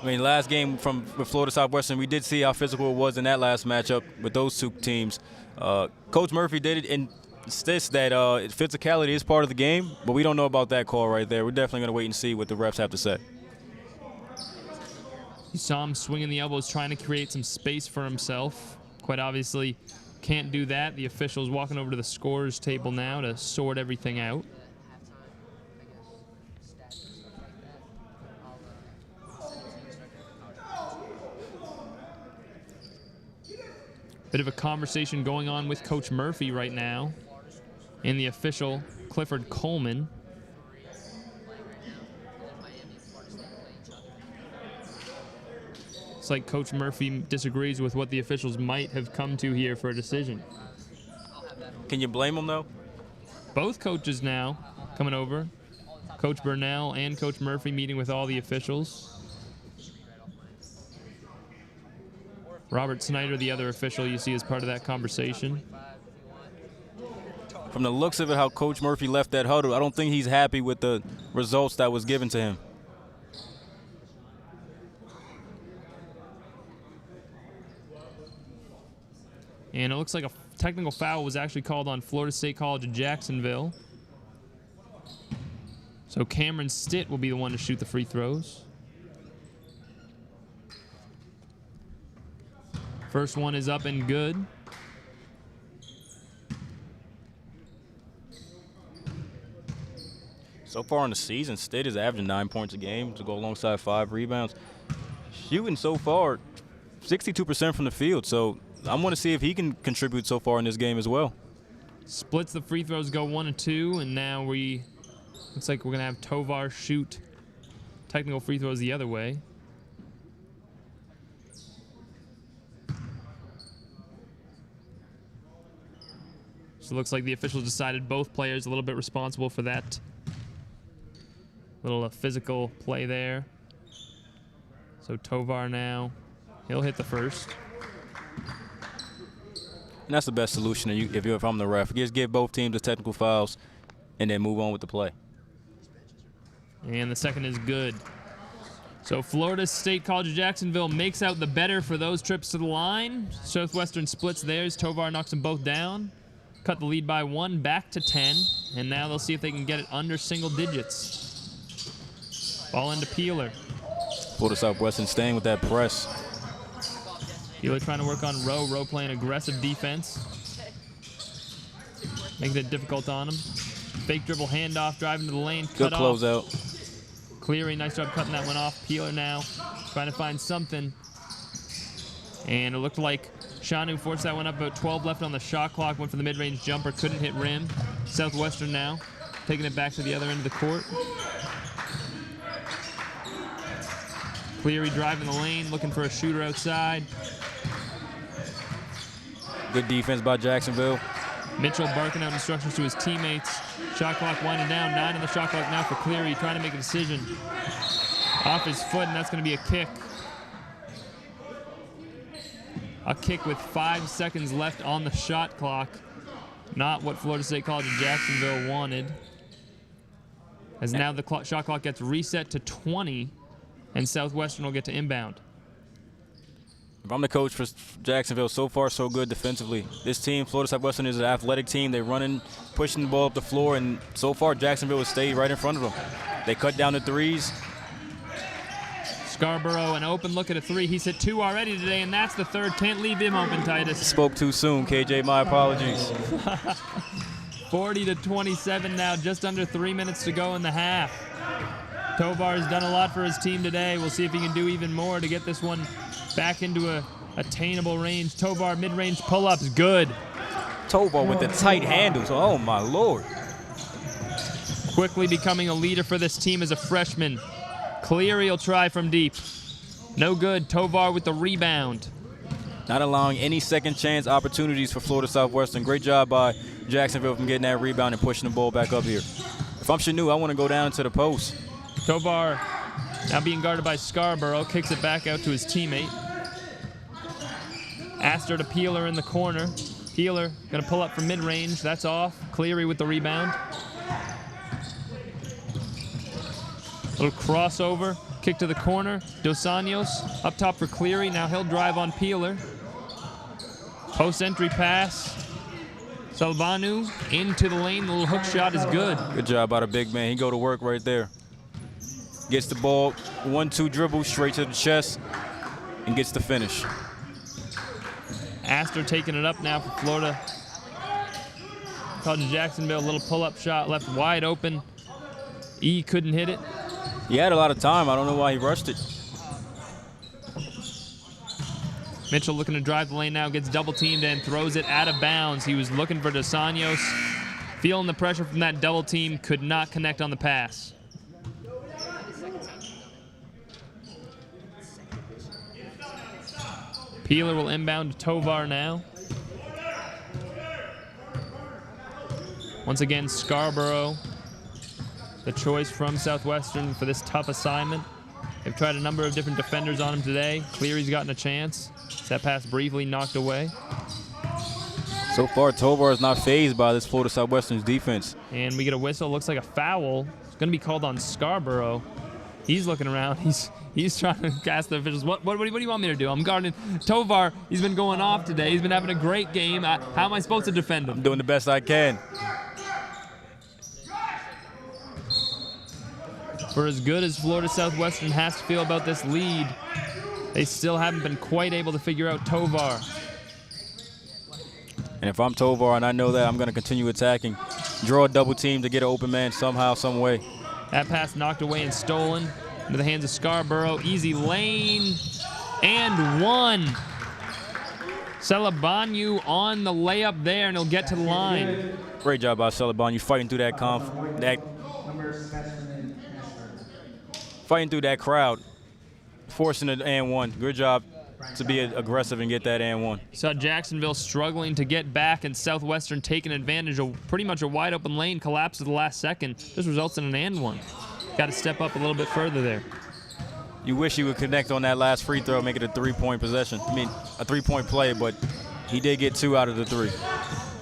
I mean, last game with Florida Southwestern, we did see how physical it was in that last matchup with those two teams. Coach Murphy did insist that physicality is part of the game, but we don't know about that call right there. We're definitely going to wait and see what the refs have to say.
You saw him swinging the elbows, trying to create some space for himself. Quite obviously, can't do that. The official's walking over to the scorer's table now to sort everything out. Bit of a conversation going on with Coach Murphy right now and the official, Clifford Coleman. It's like Coach Murphy disagrees with what the officials might have come to here for a decision.
Can you blame him, though?
Both coaches now coming over. Coach Burnell and Coach Murphy meeting with all the officials. Robert Snyder, the other official you see as part of that conversation.
From the looks of it, how Coach Murphy left that huddle, I don't think he's happy with the results that was given to him.
And it looks like a technical foul was actually called on Florida State College of Jacksonville. So Cameron Stitt will be the one to shoot the free throws. First one is up and good.
So far in the season, Stitt is averaging 9 points a game to go alongside 5 rebounds. Shooting so far 62% from the field, so I want to see if he can contribute so far in this game as well.
Splits the free throws, go 1 and 2, and now looks like we're going to have Tovar shoot technical free throws the other way. So it looks like the officials decided both players a little bit responsible for that little physical play there. So Tovar now, he'll hit the first.
And that's the best solution if I'm the ref. Just give both teams the technical fouls and then move on with the play.
And the second is good. So Florida State College of Jacksonville makes out the better for those trips to the line. Southwestern splits theirs. Tovar knocks them both down. Cut the lead by 1 back to 10. And now they'll see if they can get it under single digits. Ball into Peeler.
Florida Southwestern staying with that press.
Peeler trying to work on Rowe. Rowe playing aggressive defense. Making it difficult on him. Fake dribble handoff, driving to the lane.
Good
cut off.
closeout.
Cleary, nice job cutting that one off. Peeler now trying to find something. And it looked like Shanu forced that one up, about 12 left on the shot clock. Went for the mid-range jumper, couldn't hit rim. Southwestern now taking it back to the other end of the court. Cleary driving the lane, looking for a shooter outside.
Good defense by Jacksonville.
Mitchell barking out instructions to his teammates. Shot clock winding down. 9 on the shot clock now for Cleary, trying to make a decision. Off his foot, and that's going to be a kick. A kick with 5 seconds left on the shot clock. Not what Florida State College of Jacksonville wanted. As now the shot clock gets reset to 20, and Southwestern will get to inbound.
If I'm the coach for Jacksonville, so far so good defensively. This team, Florida Southwestern, is an athletic team. They're running, pushing the ball up the floor, and so far Jacksonville has stayed right in front of them. They cut down the threes.
Scarborough, an open look at a 3. He's hit 2 already today, and that's the third. Can't leave him open, Titus.
Spoke too soon, KJ. My apologies.
40-27 now, just under 3 minutes to go in the half. Tovar has done a lot for his team today. We'll see if he can do even more to get this one back into a attainable range. Tovar mid-range pull-ups, good.
Tovar with the tight handles. Oh, my Lord.
Quickly becoming a leader for this team as a freshman. Cleary will try from deep. No good. Tovar with the rebound.
Not allowing any second chance opportunities for Florida Southwestern. Great job by Jacksonville from getting that rebound and pushing the ball back up here. If I'm Shanu, I want to go down to the post.
Tovar now being guarded by Scarborough. Kicks it back out to his teammate. Astor to Peeler in the corner. Peeler going to pull up from mid-range. That's off. Cleary with the rebound. Little crossover Kick to the corner. Dos Anjos up top for Cleary. Now he'll drive on Peeler. Post entry pass. Salvanu into the lane. The little hook shot is good.
Good job by the big man. He go to work right there. Gets the ball, 1-2 dribble straight to the chest, and gets the finish.
Astor taking it up now for Florida. College of Jacksonville, a little pull-up shot left wide open. E couldn't hit it.
He had a lot of time. I don't know why he rushed it.
Mitchell looking to drive the lane now, gets double teamed and throws it out of bounds. He was looking for Dos Anjos. Feeling the pressure from that double team, could not connect on the pass. Peeler will inbound to Tovar now. Once again, Scarborough, the choice from Southwestern for this tough assignment. They've tried a number of different defenders on him today. Cleary's gotten a chance. That pass briefly knocked away.
So far, Tovar is not fazed by this Florida Southwestern's defense.
And we get a whistle. Looks like a foul. It's going to be called on Scarborough. He's looking around. He's trying to ask the officials, what do you want me to do? I'm guarding Tovar. He's been going off today. He's been having a great game. How am I supposed to defend him?
I'm doing the best I can.
For as good as Florida Southwestern has to feel about this lead, they still haven't been quite able to figure out Tovar.
And if I'm Tovar and I know that, I'm going to continue attacking. Draw a double team to get an open man somehow, some way.
That pass knocked away and stolen into the hands of Scarborough. Easy lane and one. Celebanu on the layup there, and he'll get to the line.
Great job by Celebanu fighting through that fighting through that crowd, forcing an and one. Good job to be aggressive and get that and one.
Saw Jacksonville struggling to get back, and Southwestern taking advantage of pretty much a wide open lane, collapse at the last second. This results in an and one. Got to step up a little bit further there.
You wish he would connect on that last free throw, make it a 3-point possession. I mean, a 3-point play, but he did get 2 out of the 3.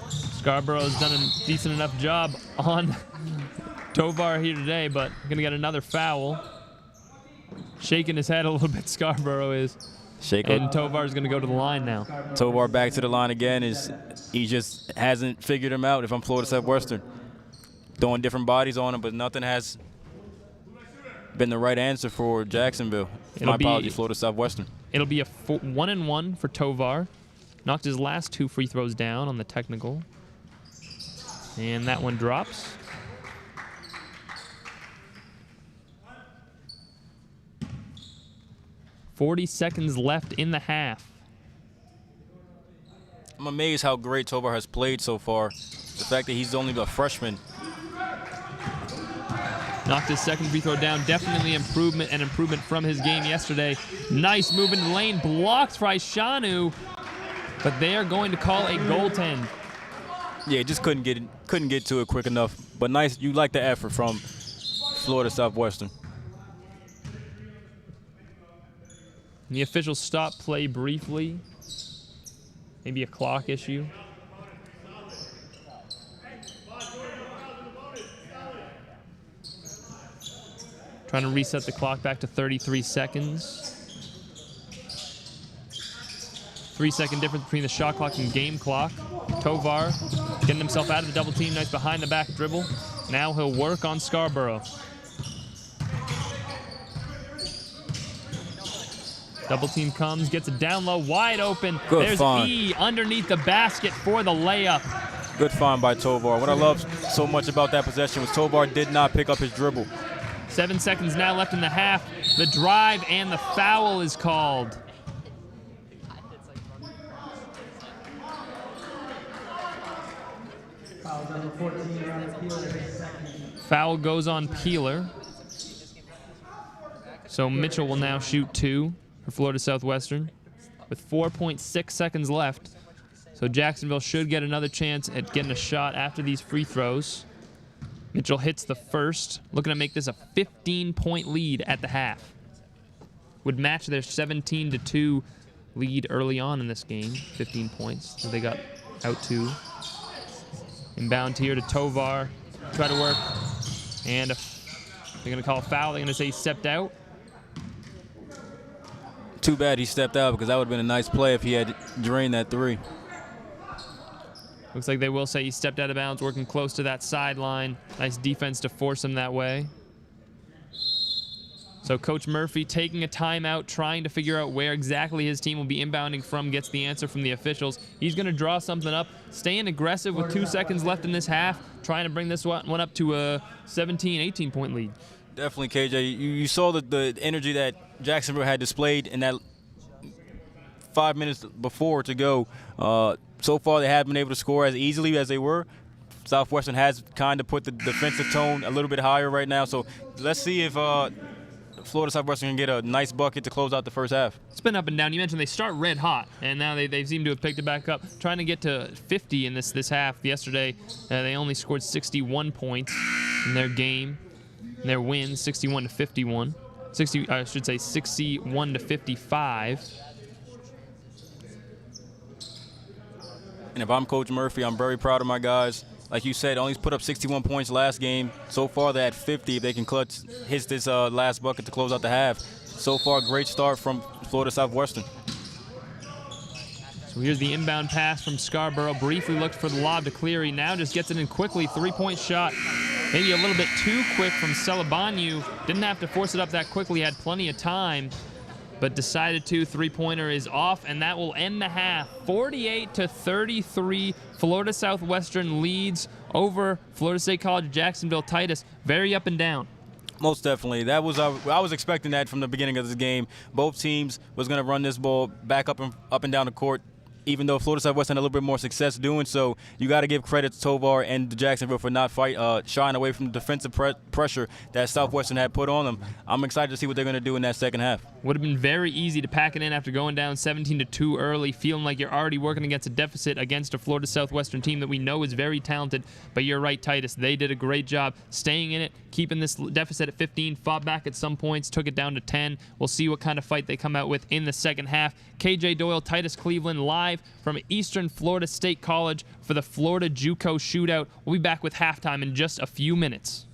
Scarborough's done a decent enough job on Tovar here today, but going to get another foul. Shaking his head a little bit, Scarborough is. And Tovar's going to go to the line now.
Tovar back to the line again. He just hasn't figured him out if I'm Florida Southwestern. Throwing different bodies on him, but nothing has been the right answer for Jacksonville. My apologies, Florida Southwestern.
It'll be a 1-and-1 for Tovar. Knocked his last 2 free throws down on the technical. And that one drops. .40 seconds left in the half.
I'm amazed how great Tovar has played so far. The fact that he's only a freshman.
Knocked his second free throw down. Definitely improvement from his game yesterday. Nice move in the lane. Blocked by Shanu. But they are going to call a goaltend.
Yeah, just couldn't get to it quick enough. But nice, you like the effort from Florida Southwestern.
The officials stop play briefly. Maybe a clock issue. Trying to reset the clock back to 33 seconds. 3-second difference between the shot clock and game clock. Tovar getting himself out of the double team. Nice behind the back dribble. Now he'll work on Scarborough. Double team comes, gets it down low, wide open.
Good
There's
find.
E underneath the basket for the layup.
Good find by Tovar. What I love so much about that possession was Tovar did not pick up his dribble.
7 seconds now left in the half. The drive and the foul is called. Foul goes on Peeler. So Mitchell will now shoot 2 for Florida Southwestern with 4.6 seconds left. So Jacksonville should get another chance at getting a shot after these free throws. Mitchell hits the first, looking to make this a 15-point lead at the half. Would match their 17-2 lead early on in this game, 15 points. So they got out 2. Inbound here to Tovar. Try to work. And if they're going to call a foul, they're going to say he stepped out.
Too bad he stepped out because that would have been a nice play if he had drained that three.
Looks like they will say he stepped out of bounds, working close to that sideline. Nice defense to force him that way. So Coach Murphy taking a timeout, trying to figure out where exactly his team will be inbounding from, gets the answer from the officials. He's going to draw something up, staying aggressive with 2 seconds left in this half, trying to bring this one up to a 17, 18-point lead.
Definitely, KJ. You saw the energy that Jacksonville had displayed in that 5 minutes before to go. So far, they haven't been able to score as easily as they were. Southwestern has kind of put the defensive tone a little bit higher right now. So let's see if Florida Southwestern can get a nice bucket to close out the first half.
It's been up and down. You mentioned they start red hot, and now they seem to have picked it back up, trying to get to 50 in this half. Yesterday, they only scored 61 points in their game. Their win, 61 to 51. 61 to 55.
And if I'm Coach Murphy, I'm very proud of my guys. Like you said, only put up 61 points last game. So far, they're at 50. If they can hit this last bucket to close out the half. So far, great start from Florida Southwestern.
So here's the inbound pass from Scarborough. Briefly looked for the lob to Cleary. Now just gets it in quickly. 3-point shot. Maybe a little bit too quick from Celebanu. Didn't have to force it up that quickly. Had plenty of time, but decided to. 3-pointer is off, and that will end the half. 48 to 33. Florida Southwestern leads over Florida State College Jacksonville Titus. Very up and down.
Most definitely. That was I was expecting that from the beginning of this game. Both teams was going to run this ball back up and down the court. Even though Florida Southwestern had a little bit more success doing so, you got to give credit to Tovar and Jacksonville for not shying away from the defensive pressure that Southwestern had put on them. I'm excited to see what they're going to do in that second half.
Would have been very easy to pack it in after going down 17-2 early, feeling like you're already working against a deficit against a Florida Southwestern team that we know is very talented. But you're right, Titus. They did a great job staying in it, keeping this deficit at 15, fought back at some points, took it down to 10. We'll see what kind of fight they come out with in the second half. KJ Doyle, Titus Cleveland, live from Eastern Florida State College for the Florida JUCO Shootout. We'll be back with halftime in just a few minutes.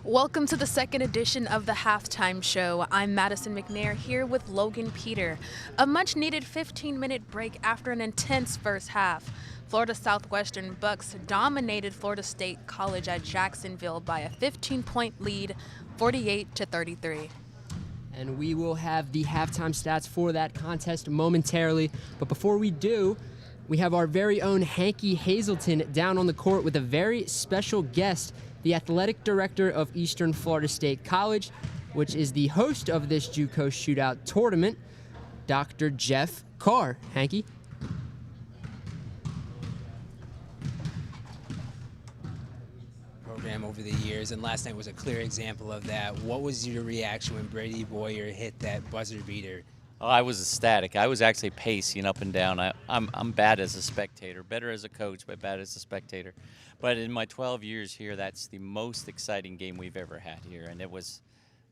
Welcome to the second edition of the Halftime Show. I'm Madison McNair here with Logan Peter. A much-needed 15-minute break after an intense first half. Florida Southwestern Bucks dominated Florida State College at Jacksonville by a 15-point lead, 48-33.
And we will have the halftime stats for that contest momentarily. But before we do, we have our very own Hanky Hazelton down on the court with a very special guest, the athletic director of Eastern Florida State College, which is the host of this JUCO Shootout tournament, Dr. Jeff Carr. Hanky.
Program over the years, and last night was a clear example of that. What was your reaction when Brady Boyer hit that buzzer beater?
Oh, I was ecstatic. I was actually pacing up and down. I'm bad as a spectator, better as a coach, but bad as a spectator. But in my 12 years here, that's the most exciting game we've ever had here, and it was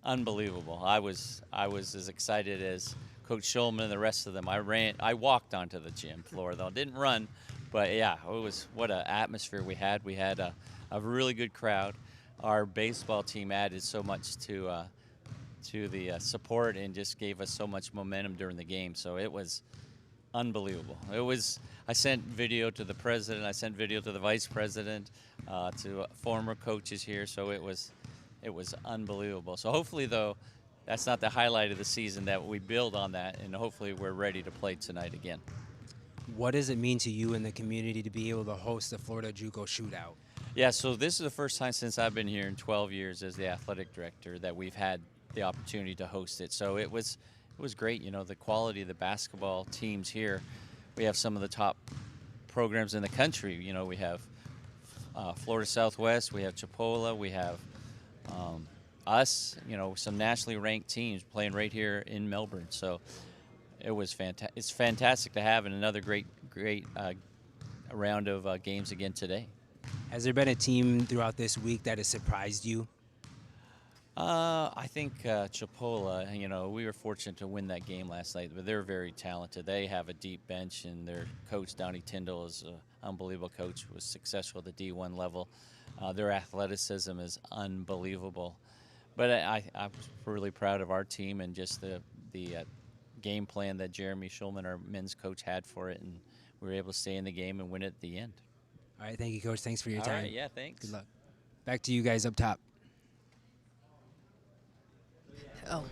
unbelievable. I was as excited as Coach Schulman and the rest of them. I walked onto the gym floor though, didn't run, but yeah, it was what an atmosphere we had. We had a really good crowd. Our baseball team added so much to the support and just gave us so much momentum during the game. So it was unbelievable. I sent video to the president, I sent video to the vice president, to former coaches here. So it was unbelievable. So hopefully, though, that's not the highlight of the season, that we build on that, and hopefully we're ready to play tonight again.
What does it mean to you and the community to be able to host the Florida JUCO Shootout?
Yeah, so this is the first time since I've been here in 12 years as the athletic director that we've had the opportunity to host it. So it was great. You know, the quality of the basketball teams here. We have some of the top programs in the country. You know, we have Florida Southwest, we have Chipola, we have us. You know, some nationally ranked teams playing right here in Melbourne. So it was fantastic. It's fantastic to have, and another great round of games again today.
Has there been a team throughout this week that has surprised you?
I think Chipola, you know, we were fortunate to win that game last night, but they're very talented. They have a deep bench, and their coach, Donnie Tyndall, is an unbelievable coach, was successful at the D1 level. Their athleticism is unbelievable. But I was really proud of our team and just the game plan that Jeremy Schulman, our men's coach, had for it, and we were able to stay in the game and win it at the end.
All right, thank you, Coach. Thanks for your time.
All right, yeah, thanks.
Good luck. Back to you guys up top.
Oh.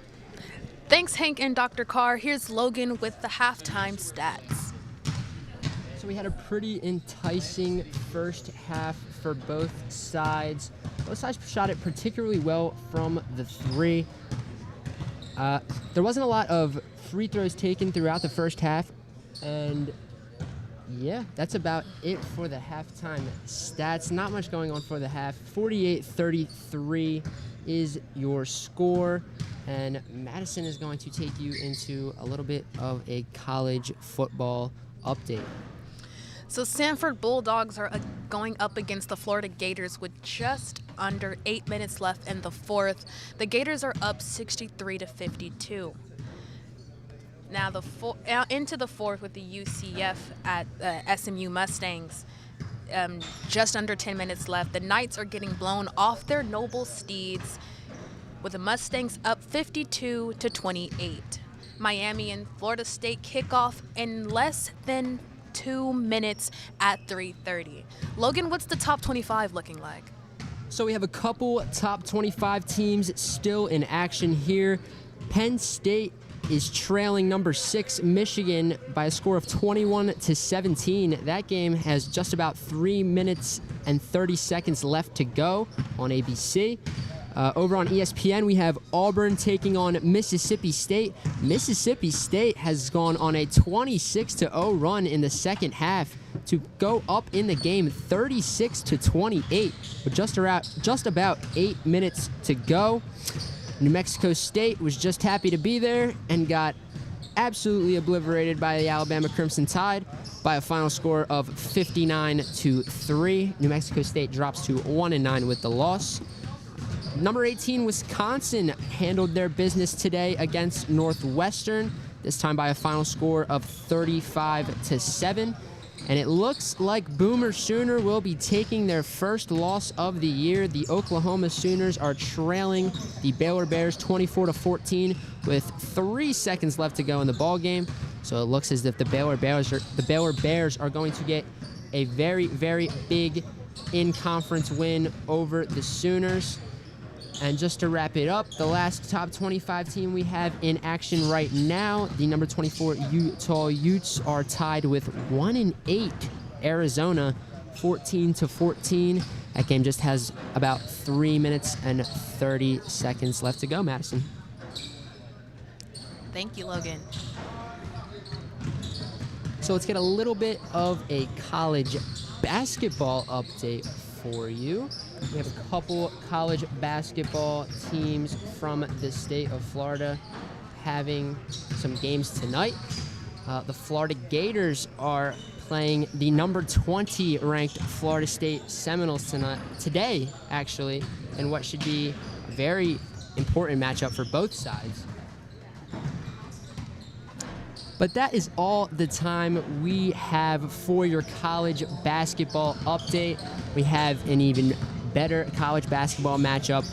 Thanks, Hank and Dr. Carr. Here's Logan with the halftime stats.
So we had a pretty enticing first half for both sides. Both sides shot it particularly well from the three. There wasn't a lot of free throws taken throughout the first half, and yeah, that's about it for the halftime stats. Not much going on for the half. 48-33 is your score, and Madison is going to take you into a little bit of a college football update.
So Sanford Bulldogs are going up against the Florida Gators with just under 8 minutes left in the fourth. The Gators are up 63-52. Now into the fourth with the UCF at SMU Mustangs. Just under 10 minutes left. The Knights are getting blown off their noble steeds with the Mustangs up 52-28. Miami and Florida State kickoff in less than 2 minutes at 3:30. Logan, what's the top 25 looking like?
So we have a couple top 25 teams still in action here. Penn State is trailing number 6 Michigan by a score of 21-17. That game has just about 3 minutes and 30 seconds left to go on ABC. Over on ESPN, we have Auburn taking on Mississippi State. Mississippi State has gone on a 26-0 run in the second half to go up in the game 36-28 with just about 8 minutes to go. New Mexico State was just happy to be there and got absolutely obliterated by the Alabama Crimson Tide by a final score of 59-3. New Mexico State drops to 1-9 with the loss. Number 18, Wisconsin handled their business today against Northwestern, this time by a final score of 35-7. And it looks like Boomer Sooner will be taking their first loss of the year. The Oklahoma Sooners are trailing the Baylor Bears 24-14 with 3 seconds left to go in the ball game. So it looks as if the Baylor Bears are going to get a very, very big in-conference win over the Sooners. And just to wrap it up, the last top 25 team we have in action right now, the number 24 Utah Utes are tied with 1-8 Arizona, 14-14. That game just has about 3 minutes and 30 seconds left to go, Madison.
Thank you, Logan.
So let's get a little bit of a college basketball update for you. We have a couple college basketball teams from the state of Florida having some games tonight. The Florida Gators are playing the number 20 ranked Florida State Seminoles today, actually, in what should be a very important matchup for both sides. But that is all the time we have for your college basketball update. We have an even better college basketball matchup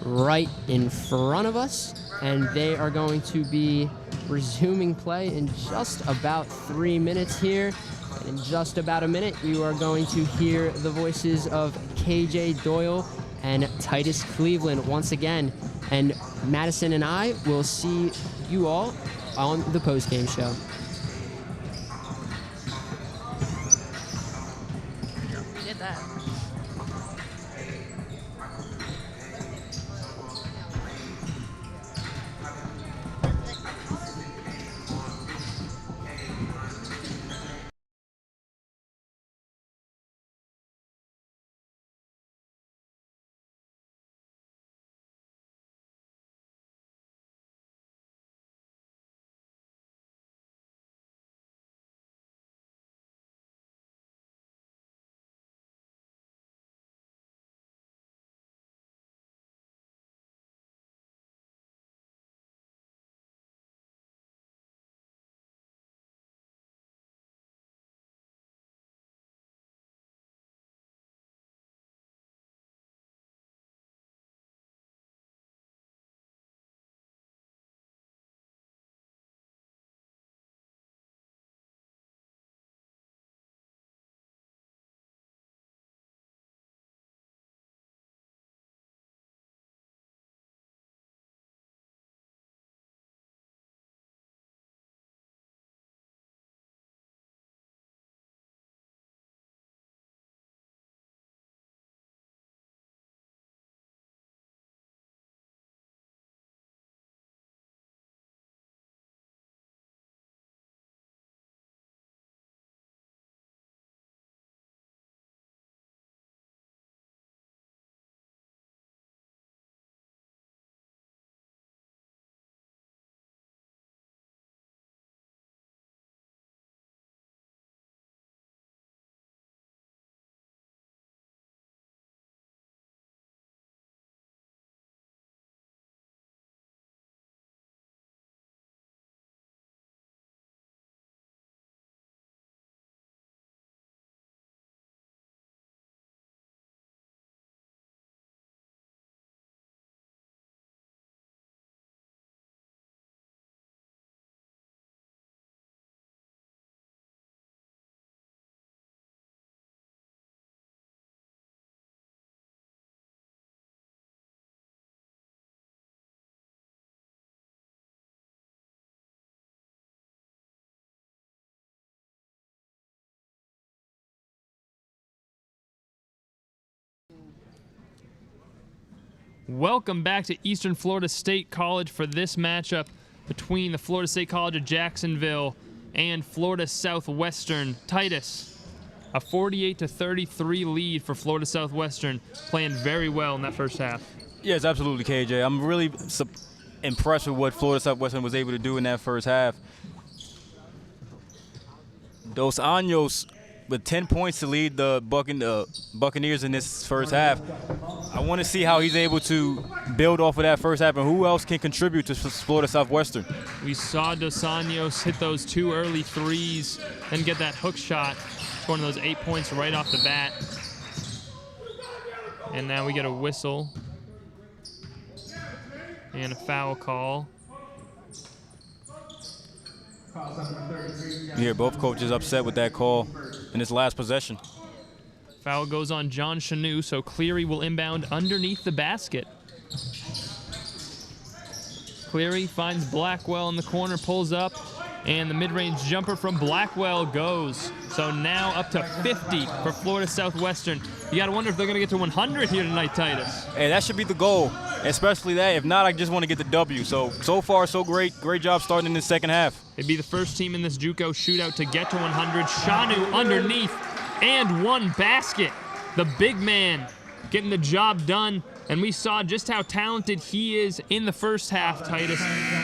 right in front of us, and they are going to be resuming play in just about 3 minutes here. And in just about a minute, you are going to hear the voices of KJ Doyle and Titus Cleveland once again. And Madison and I will see you all on the post-game show.
Did that.
Welcome back to Eastern Florida State College for this matchup between the Florida State College of Jacksonville and Florida Southwestern. Titus, a 48-33 lead for Florida Southwestern, playing very well in that first half.
Yes, absolutely, KJ. I'm really impressed with what Florida Southwestern was able to do in that first half. Dos Anjos with 10 points to lead the Buccaneers in this first half. I want to see how he's able to build off of that first half and who else can contribute to Florida Southwestern.
We saw Dos Anjos hit those 2 early threes, then get that hook shot. Scoring those 8 points right off the bat. And now we get a whistle and a foul call.
You hear both coaches upset with that call in this last possession.
Foul goes on John Chanu, so Cleary will inbound underneath the basket. Cleary finds Blackwell in the corner, pulls up, and the mid-range jumper from Blackwell goes. So now up to 50 for Florida Southwestern. You got to wonder if they're going to get to 100 here tonight, Titus.
Hey, that should be the goal, especially that. If not, I just want to get the W. So far, so great. Great job starting in the second half.
They'd be the first team in this JUCO shootout to get to 100. Chanu underneath and one basket. The big man getting the job done. And we saw just how talented he is in the first half, Titus.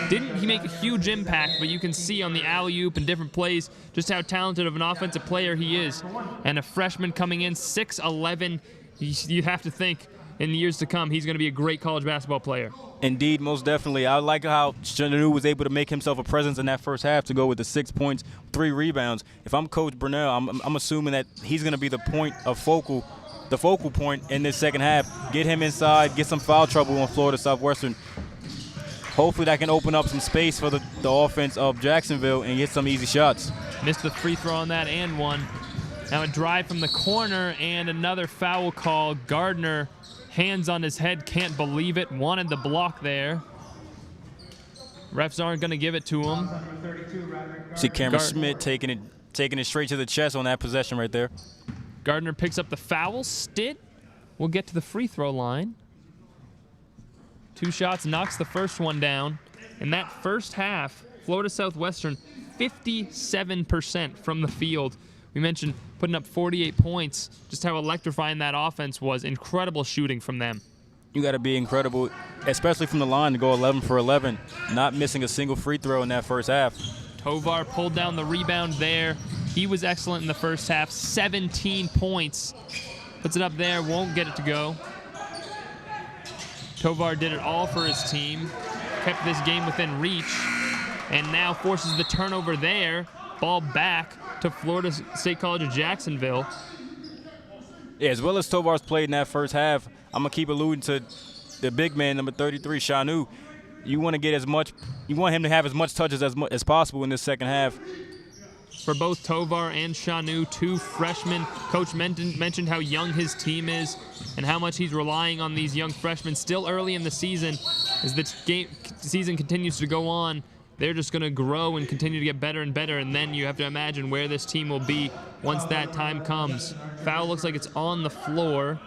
Didn't he make a huge impact, but you can see on the alley-oop and different plays just how talented of an offensive player he is. And a freshman coming in, 6'11", you have to think in the years to come he's going to be a great college basketball player.
Indeed, most definitely. I like how Chanu was able to make himself a presence in that first half to go with the 6 points, 3 rebounds. If I'm Coach Burnell, I'm assuming that he's going to be the focal point in this second half. Get him inside, get some foul trouble on Florida Southwestern. Hopefully that can open up some space for the offense of Jacksonville and get some easy shots.
Missed the free throw on that and one. Now a drive from the corner and another foul call. Gardner, hands on his head, can't believe it. Wanted the block there. Refs aren't going to give it to him.
See Cameron Schmidt taking it straight to the chest on that possession right there.
Gardner picks up the foul. Stitt will get to the free throw line. 2 shots, knocks the first one down. In that first half, Florida Southwestern, 57% from the field. We mentioned putting up 48 points, just how electrifying that offense was. Incredible shooting from them.
You got to be incredible, especially from the line, to go 11 for 11, not missing a single free throw in that first half.
Tovar pulled down the rebound there. He was excellent in the first half, 17 points. Puts it up there, won't get it to go. Tovar did it all for his team, kept this game within reach, and now forces the turnover there. Ball back to Florida State College of Jacksonville.
Yeah, as well as Tovar's played in that first half, I'm going to keep alluding to the big man, number 33, Chanu. You want him to have as much touches as possible in this second half.
For both Tovar and Chanu, 2 freshmen. Coach mentioned how young his team is and how much he's relying on these young freshmen still early in the season. As the season continues to go on, they're just going to grow and continue to get better and better, and then you have to imagine where this team will be once that time comes. Foul looks like it's on the floor,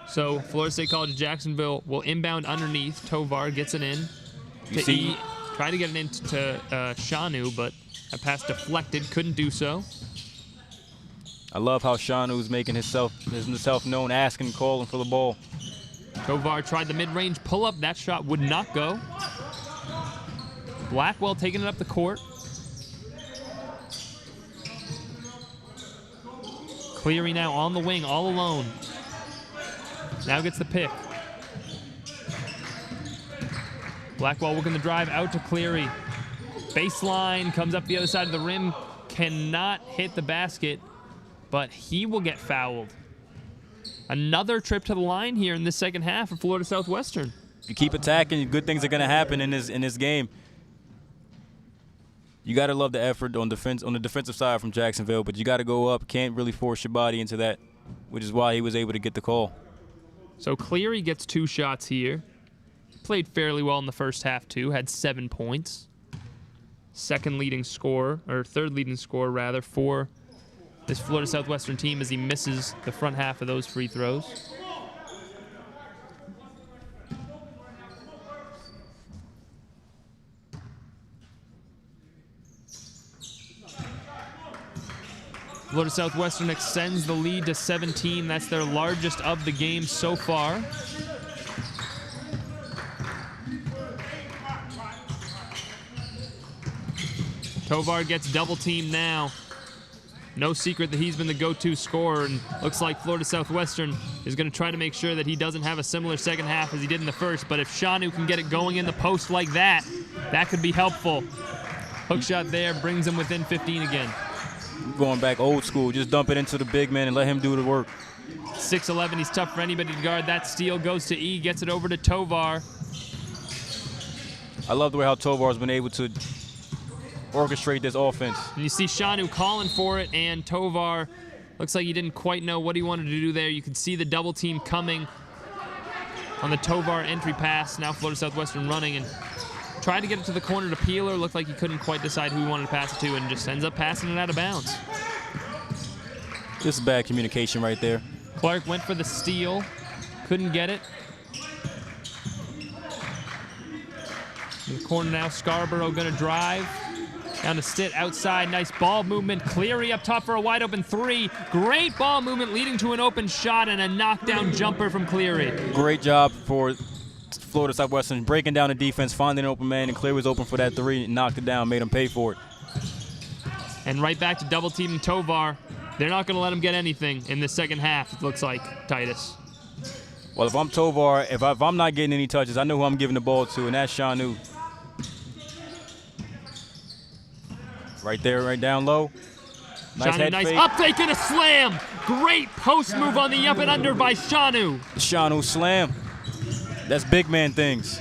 so Florida State College of Jacksonville will inbound underneath. Tovar gets it in. Try to get it into Chanu, but a pass deflected, couldn't do so.
I love how Shanu's making himself known, asking, calling for the ball.
Tovar tried the mid-range pull-up. That shot would not go. Blackwell taking it up the court. Cleary now on the wing, all alone. Now gets the pick. Blackwell working the drive out to Cleary. Baseline, comes up the other side of the rim, cannot hit the basket, but he will get fouled. Another trip to the line here in this second half for Florida Southwestern.
You keep attacking, good things are going to happen in this game. You got to love the effort on the defensive side from Jacksonville, but you got to go up. Can't really force your body into that, which is why he was able to get the call.
So Cleary gets 2 shots here. Played fairly well in the first half too. Had 7 points. Third leading scorer for this Florida Southwestern team as he misses the front half of those free throws. Florida Southwestern extends the lead to 17. That's their largest of the game so far. Tovar gets double teamed now. No secret that he's been the go-to scorer, and looks like Florida Southwestern is going to try to make sure that he doesn't have a similar second half as he did in the first. But if Chanu can get it going in the post like that, that could be helpful. Hook shot there brings him within 15 again.
Going back old school, just dump it into the big man and let him do the work.
6'11", he's tough for anybody to guard. That steal goes to E, gets it over to Tovar.
I love the way how Tovar's been able to orchestrate this offense.
And you see Shanu calling for it, and Tovar looks like he didn't quite know what he wanted to do there. You can see the double team coming on the Tovar entry pass. Now Florida Southwestern running and tried to get it to the corner to Peeler. Looked like he couldn't quite decide who he wanted to pass it to and just ends up passing it out of bounds.
This is bad communication right there.
Clark went for the steal, couldn't get it. In the corner now, Scarborough gonna drive. Down to Stitt outside, nice ball movement. Cleary up top for a wide open three. Great ball movement leading to an open shot and a knockdown jumper from Cleary.
Great job for Florida Southwestern breaking down the defense, finding an open man, and Cleary was open for that three and knocked it down, made him pay for it.
And right back to double teaming Tovar. They're not gonna let him get anything in the second half, it looks like, Titus.
Well, if I'm Tovar, if I'm not getting any touches, I know who I'm giving the ball to, and that's Shanu. Right there, right down low. Nice
Shanu,
head
nice
fake.
up fake and a slam. Great post move on the up and under by Shanu.
Shanu slam. That's big man things.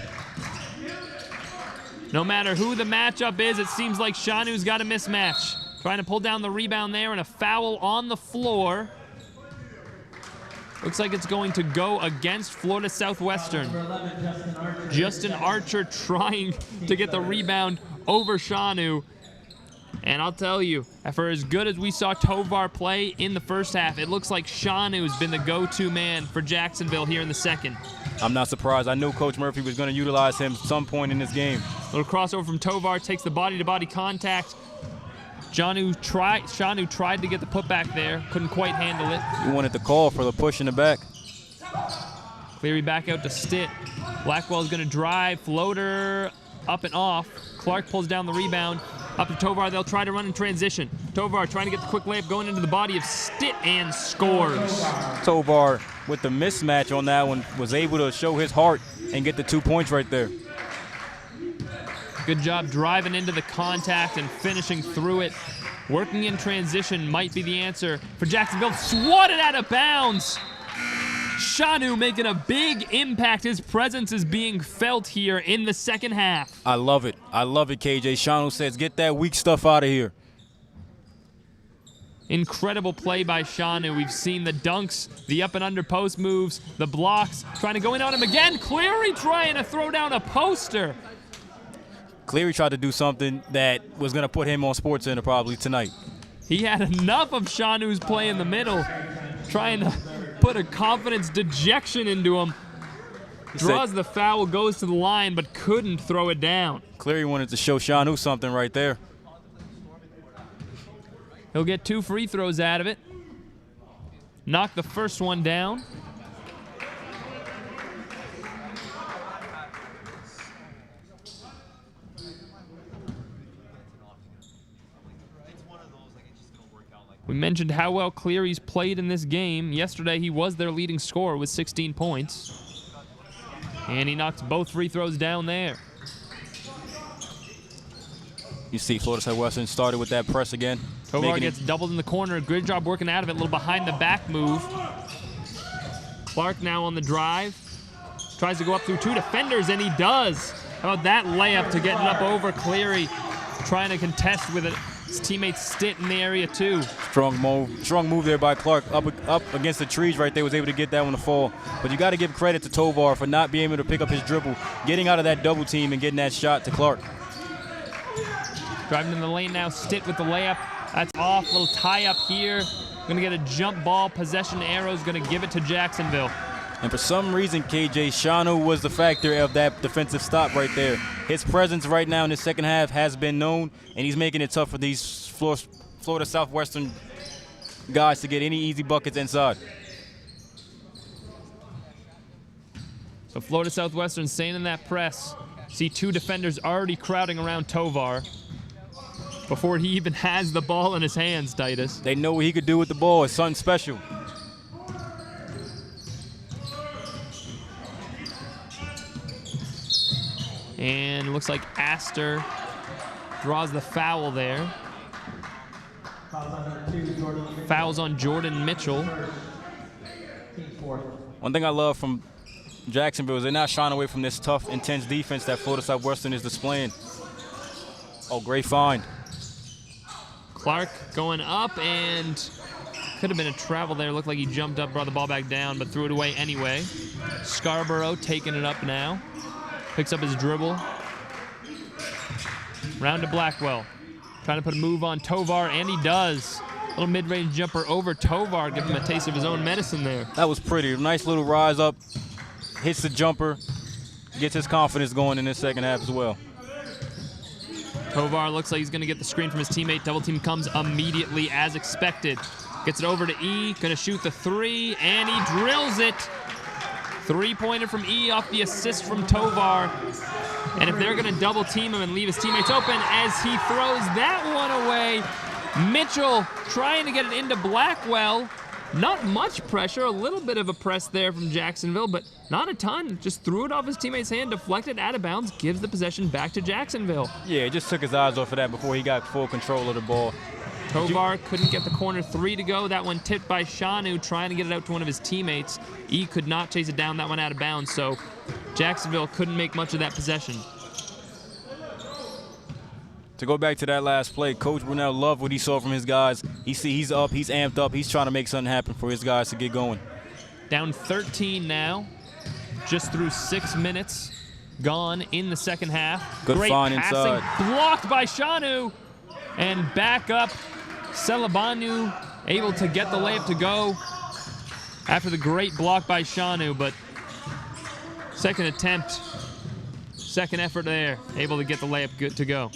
No matter who the matchup is, it seems like Shanu's got a mismatch. Trying to pull down the rebound there and a foul on the floor. Looks like it's going to go against Florida Southwestern. Justin Archer trying to get the rebound over Shanu. And I'll tell you, for as good as we saw Tovar play in the first half, it looks like Shanu's been the go-to man for Jacksonville here in the second.
I'm not surprised. I knew Coach Murphy was going to utilize him some point in this game.
Little crossover from Tovar, takes the body-to-body contact. Shanu tried to get the putback there, couldn't quite handle it.
He wanted the call for the push in the back.
Cleary back out to Stitt. Blackwell's gonna drive, floater up and off. Clark pulls down the rebound. Up to Tovar, they'll try to run in transition. Tovar trying to get the quick layup going into the body of Stitt and scores.
Tovar, with the mismatch on that one, was able to show his heart and get the 2 points right there.
Good job driving into the contact and finishing through it. Working in transition might be the answer for Jacksonville. Swatted out of bounds. Shanu making a big impact. His presence is being felt here in the second half.
I love it. I love it, KJ. Shanu says, get that weak stuff out of here.
Incredible play by Shanu. We've seen the dunks, the up and under post moves, the blocks, trying to go in on him again. Cleary trying to throw down a poster.
Cleary tried to do something that was going to put him on SportsCenter probably tonight.
He had enough of Shanu's play in the middle, trying to put a confidence dejection into him. Draws the foul, goes to the line, but couldn't throw it down.
Cleary wanted to show Shanu something right there.
He'll get 2 free throws out of it. Knock the first one down. We mentioned how well Cleary's played in this game. Yesterday, he was their leading scorer with 16 points. And he knocks both free throws down there.
You see Florida Southwestern started with that press again.
Tovar gets doubled in the corner. Good job working out of it. A little behind the back move. Clark now on the drive. Tries to go up through 2 defenders, and he does. How about that layup to getting up over Cleary. Trying to contest with it. His teammate Stitt in the area too.
Strong move there by Clark. Up against the trees right there, was able to get that one to fall. But you got to give credit to Tovar for not being able to pick up his dribble, getting out of that double team and getting that shot to Clark.
Driving in the lane now, Stitt with the layup. That's off, little tie up here. Gonna get a jump ball, possession arrow's gonna give it to Jacksonville.
And for some reason, KJ, Shanu was the factor of that defensive stop right there. His presence right now in the second half has been known, and he's making it tough for these Florida Southwestern guys to get any easy buckets inside.
So Florida Southwestern staying in that press. See 2 defenders already crowding around Tovar before he even has the ball in his hands, Titus.
They know what he could do with the ball. It's something special.
And it looks like Astor draws the foul there.
Fouls on number
Fouls on Jordan Mitchell.
One thing I love from Jacksonville is they're not shying away from this tough, intense defense that Florida Southwestern is displaying. Oh, great find.
Clark going up, and could have been a travel there. Looked like he jumped up, brought the ball back down, but threw it away anyway. Scarborough taking it up now. Picks up his dribble. Round to Blackwell. Trying to put a move on Tovar, and he does. Little mid-range jumper over Tovar, give him a taste of his own medicine there.
That was pretty. Nice little rise up. Hits the jumper. Gets his confidence going in the second half as well.
Tovar looks like he's going to get the screen from his teammate. Double team comes immediately as expected. Gets it over to E. Going to shoot the three, and he drills it. Three-pointer from E off the assist from Tovar. And if they're going to double team him and leave his teammates open as he throws that one away, Mitchell trying to get it into Blackwell. Not much pressure, a little bit of a press there from Jacksonville, but not a ton. Just threw it off his teammate's hand, deflected out of bounds, gives the possession back to Jacksonville.
Yeah, just took his eyes off of that before he got full control of the ball.
Tovar couldn't get the corner three to go. That one tipped by Shanu, trying to get it out to one of his teammates. E could not chase it down, that one out of bounds, so Jacksonville couldn't make much of that possession.
To go back to that last play, Coach Brunell loved what he saw from his guys. He's up, he's amped up, he's trying to make something happen for his guys to get going.
Down 13 now, just through 6 minutes gone in the second half.
Good
Great
find
passing,
inside.
blocked by Shanu, and back up. Celebanu able to get the layup to go after the great block by Shanu, but second attempt, second effort there, able to get the layup good to go.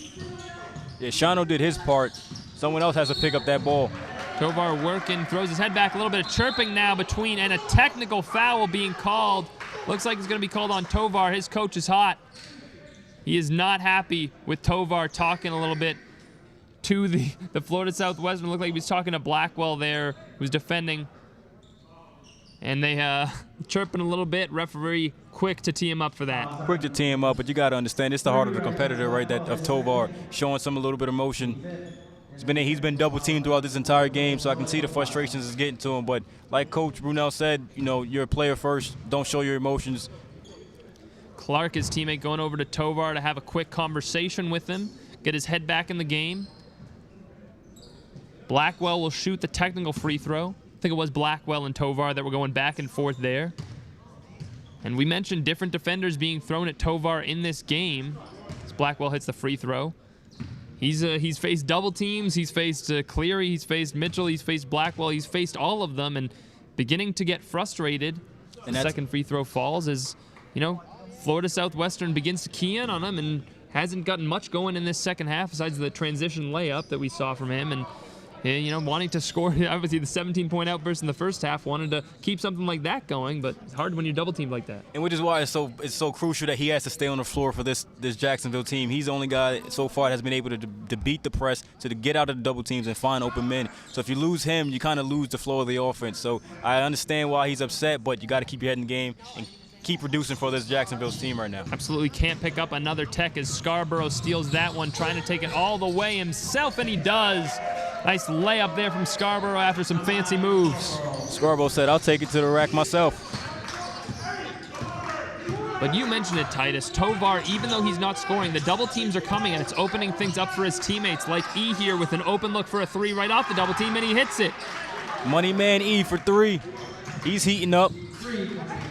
Yeah, Shano did his part. Someone else has to pick up that ball.
Tovar working, throws his head back, a little bit of chirping now between, and a technical foul being called. Looks like it's going to be called on Tovar. His coach is hot. He is not happy with Tovar talking a little bit to the Florida Southwestern. Looked like he was talking to Blackwell there, who was defending. And they chirping a little bit. Referee quick to tee him up for that.
Quick to tee him up, but you got to understand, it's the heart of the competitor, right, that of Tovar, showing some a little bit of motion. He's been double teamed throughout this entire game, so I can see the frustrations is getting to him. But like Coach Brunell said, you know, you're a player first. Don't show your emotions.
Clark, his teammate, going over to Tovar to have a quick conversation with him, get his head back in the game. Blackwell will shoot the technical free throw. I think it was Blackwell and Tovar that were going back and forth there. And we mentioned different defenders being thrown at Tovar in this game as Blackwell hits the free throw. He's faced double teams, he's faced Cleary, he's faced Mitchell, he's faced Blackwell, he's faced all of them, and beginning to get frustrated. And the second free throw falls as, you know, Florida Southwestern begins to key in on him and hasn't gotten much going in this second half besides the transition layup that we saw from him. And you know, wanting to score, obviously the 17-point outburst in the first half, wanted to keep something like that going, but it's hard when you're double teamed like that.
And which is why it's so crucial that he has to stay on the floor for this Jacksonville team. He's the only guy so far that has been able to beat the press, to get out of the double teams and find open men. So if you lose him, you kind of lose the flow of the offense. So I understand why he's upset, but you got to keep your head in the game and keep producing for this Jacksonville's team right now.
Absolutely can't pick up another tech as Scarborough steals that one, trying to take it all the way himself, and he does. Nice layup there from Scarborough after some fancy moves.
Scarborough said, I'll take it to the rack myself.
But you mentioned it, Titus. Tovar, even though he's not scoring, the double teams are coming, and it's opening things up for his teammates, like E here with an open look for a three right off the double team, and he hits it.
Money man E for three. He's heating up.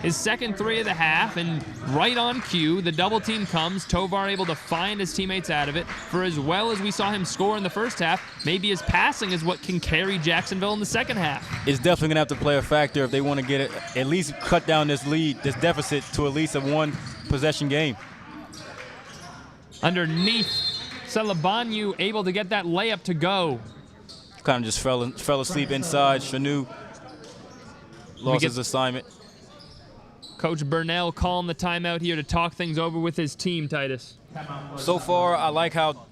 His second three of the half, and right on cue, the double team comes. Tovar able to find his teammates out of it. For as well as we saw him score in the first half, maybe his passing is what can carry Jacksonville in the second half.
It's definitely going to have to play a factor if they want to get it, at least cut down this lead, this deficit to at least a one-possession game.
Underneath, Celebanu able to get that layup to go.
Kind of just fell asleep inside. Shanu lost his assignment.
Coach Burnell calling the timeout here to talk things over with his team, Titus.
So far, I like how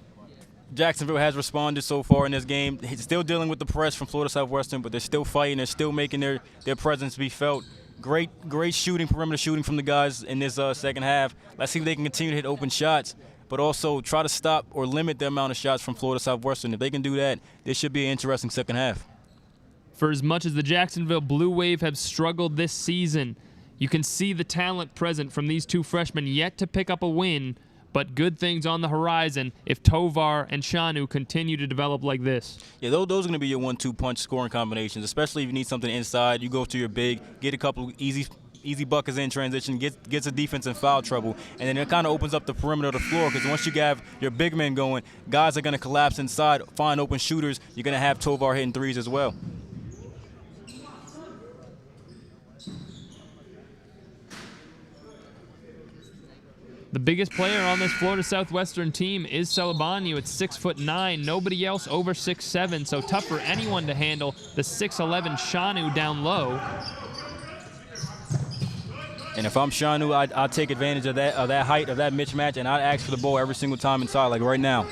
Jacksonville has responded so far in this game. He's still dealing with the press from Florida Southwestern, but they're still fighting. They're still making their presence be felt. Great shooting, perimeter shooting from the guys in this second half. Let's see if they can continue to hit open shots. but also try to stop or limit the amount of shots from Florida Southwestern. If they can do that, this should be an interesting second half.
For as much as the Jacksonville Blue Wave have struggled this season, you can see the talent present from these two freshmen yet to pick up a win, but good things on the horizon if Tovar and Shanu continue to develop like this.
Yeah, those are going to be your 1-2 punch scoring combinations, especially if you need something inside. You go to your big, get a couple easy buckets in transition, gets a defense in foul trouble, and then it kind of opens up the perimeter of the floor, because once you have your big men going, guys are going to collapse inside, find open shooters. You're going to have Tovar hitting threes as well.
The biggest player on this Florida Southwestern team is Celebanu at 6'9". Nobody else over 6'7", so tough for anyone to handle the 6'11" Shanu down low.
And if I'm Shanu, I'd take advantage of that height, of that mismatch, and I'd ask for the ball every single time inside, like right now.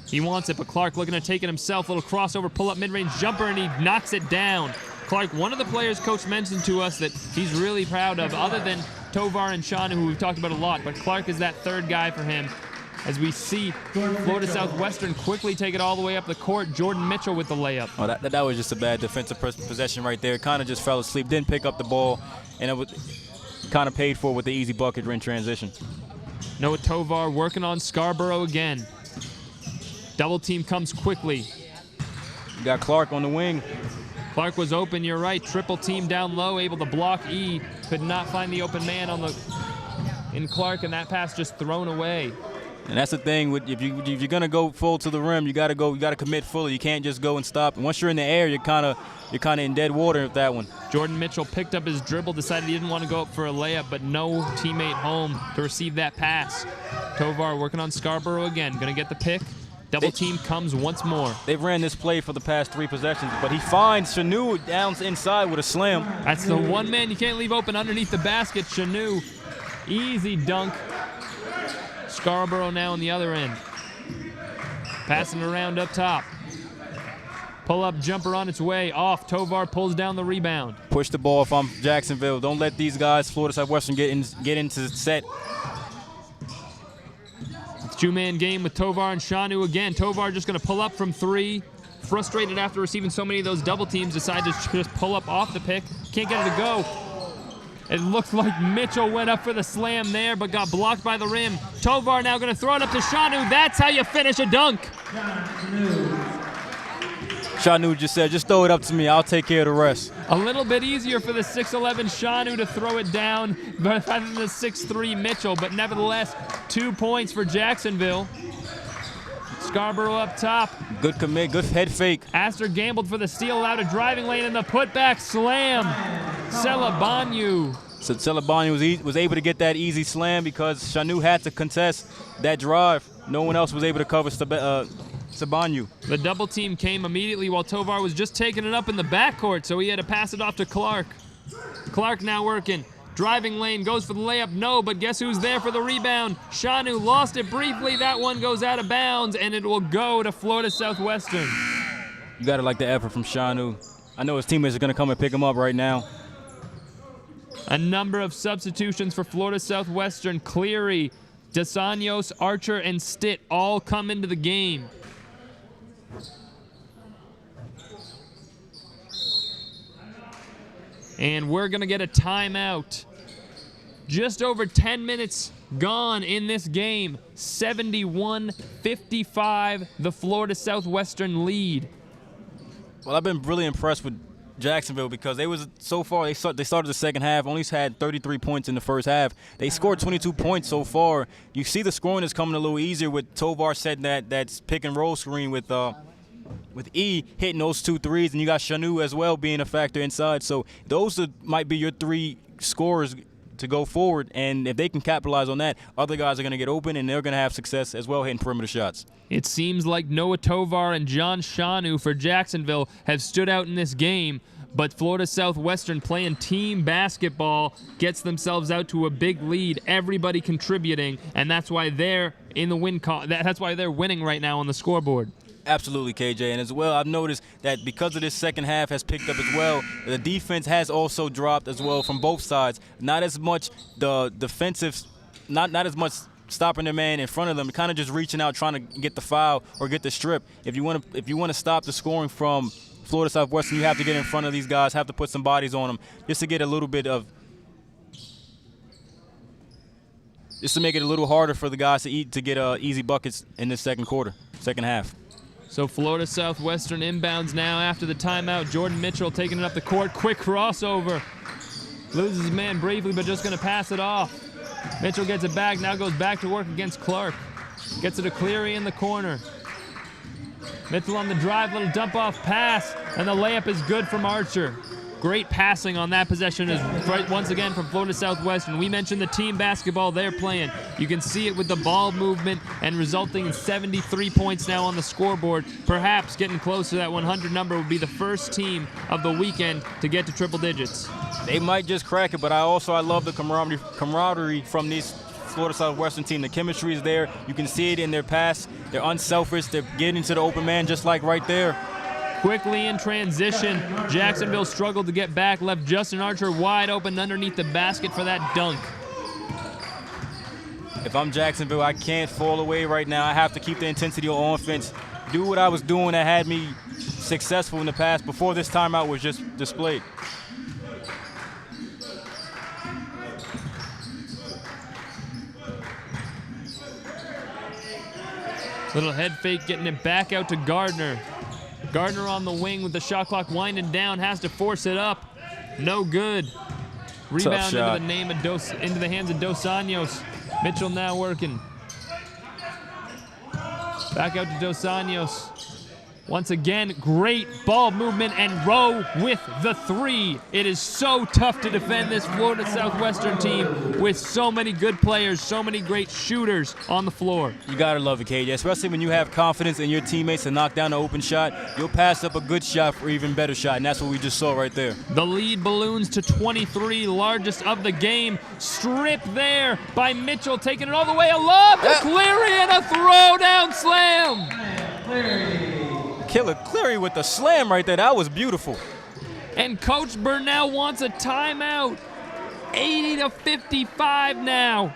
He wants it, but Clark looking to take it himself. Little crossover, pull-up mid-range jumper, and he knocks it down. Clark, one of the players Coach mentioned to us that he's really proud of, other than Tovar and Shanu, who we've talked about a lot, but Clark is that third guy for him. As we see Florida Southwestern quickly take it all the way up the court. Jordan Mitchell with the layup.
Oh, that was just a bad defensive possession right there. Kind of just fell asleep, didn't pick up the ball, and it was kind of paid for with the easy bucket in transition.
Noah Tovar working on Scarborough again. Double team comes quickly.
You got Clark on the wing.
Clark was open, you're right. Triple team down low, able to block E. Could not find the open man in Clark, and that pass just thrown away.
And that's the thing, if you're gonna go full to the rim, you gotta commit fully. You can't just go and stop. And once you're in the air, you're kind of in dead water with that one.
Jordan Mitchell picked up his dribble, decided he didn't want to go up for a layup, but no teammate home to receive that pass. Tovar working on Scarborough again, gonna get the pick. Double team comes once more.
They've ran this play for the past 3 possessions, but he finds Shanu down inside with a slam.
That's the one man you can't leave open underneath the basket. Shanu, easy dunk. Scarborough now on the other end. Passing around up top. Pull-up jumper on its way off. Tovar pulls down the rebound.
Push the ball if I'm Jacksonville. Don't let these guys, Florida Southwestern, get into the set.
Two-man game with Tovar and Shanu again. Tovar just going to pull up from 3. Frustrated after receiving so many of those double teams, decided to just pull up off the pick. Can't get it to go. It looks like Mitchell went up for the slam there, but got blocked by the rim. Tovar now going to throw it up to Shanu. That's how you finish a dunk.
Shanu just said, just throw it up to me. I'll take care of the rest.
A little bit easier for the 6'11 Shanu to throw it down rather than the 6'3 Mitchell, but nevertheless, 2 points for Jacksonville. Scarborough up top.
Good commit, good head fake.
Astor gambled for the steal, out of driving lane, and the putback slam. Celebanu.
So Celebanu was able to get that easy slam because Shanu had to contest that drive. No one else was able to cover Celebanu.
The double team came immediately while Tovar was just taking it up in the backcourt, so he had to pass it off to Clark. Clark now working. Driving lane, goes for the layup, no, but guess who's there for the rebound? Shanu lost it briefly. That one goes out of bounds, and it will go to Florida Southwestern.
You got to like the effort from Shanu. I know his teammates are going to come and pick him up right now.
A number of substitutions for Florida Southwestern. Cleary, DeSanios, Archer, and Stitt all come into the game. And we're going to get a timeout. Just over 10 minutes gone in this game. 71-55, the Florida Southwestern lead.
Well, I've been really impressed with Jacksonville because they started the second half, only had 33 points in the first half. They scored 22 points so far. You see the scoring is coming a little easier with Tovar setting that pick and roll screen with E hitting those 2 threes, and you got Shanu as well being a factor inside. So those might be your 3 scorers to go forward, and if they can capitalize on that, other guys are going to get open, and they're going to have success as well hitting perimeter shots.
It seems like Noah Tovar and John Shanu for Jacksonville have stood out in this game, but Florida Southwestern playing team basketball gets themselves out to a big lead, everybody contributing, and that's why they're in the win. That's why they're winning right now on the scoreboard.
Absolutely, KJ. And as well, I've noticed that because of this second half has picked up as well, the defense has also dropped as well from both sides. Not as much the defensive, not as much stopping the man in front of them, kind of just reaching out, trying to get the foul or get the strip. If you want to stop the scoring from Florida Southwestern, you have to get in front of these guys, have to put some bodies on them, just to get a little bit of, just to make it a little harder for the guys to get easy buckets in this second half.
So Florida Southwestern inbounds now after the timeout. Jordan Mitchell taking it up the court. Quick crossover. Loses his man briefly, but just going to pass it off. Mitchell gets it back, now goes back to work against Clark. Gets it to Cleary in the corner. Mitchell on the drive, little dump off pass, and the layup is good from Archer. Great passing on that possession is right once again from Florida Southwestern. We mentioned the team basketball they're playing. You can see it with the ball movement and resulting in 73 points now on the scoreboard. Perhaps getting close to that 100 number would be the first team of the weekend to get to triple digits.
They might just crack it, but I love the camaraderie from this Florida Southwestern team. The chemistry is there. You can see it in their pass. They're unselfish. They're getting to the open man just like right there.
Quickly in transition, Jacksonville struggled to get back, left Justin Archer wide open underneath the basket for that dunk.
If I'm Jacksonville, I can't fall away right now. I have to keep the intensity on offense, do what I was doing that had me successful in the past before this timeout was just displayed.
Little head fake getting it back out to Gardner. Gardner on the wing with the shot clock winding down, has to force it up. No good. Rebound into the hands of Dos Anjos. Mitchell now working. Back out to Dos Anjos. Once again, great ball movement and Rowe with the three. It is so tough to defend this Florida Southwestern team with so many good players, so many great shooters on the floor.
You gotta love it, KJ, especially when you have confidence in your teammates to knock down an open shot. You'll pass up a good shot for an even better shot, and that's what we just saw right there.
The lead balloons to 23, largest of the game. Strip there by Mitchell, taking it all the way aloft to Cleary and a throwdown slam.
Killer Cleary with the slam right there. That was beautiful.
And Coach Burnell wants a timeout. 80-55 now.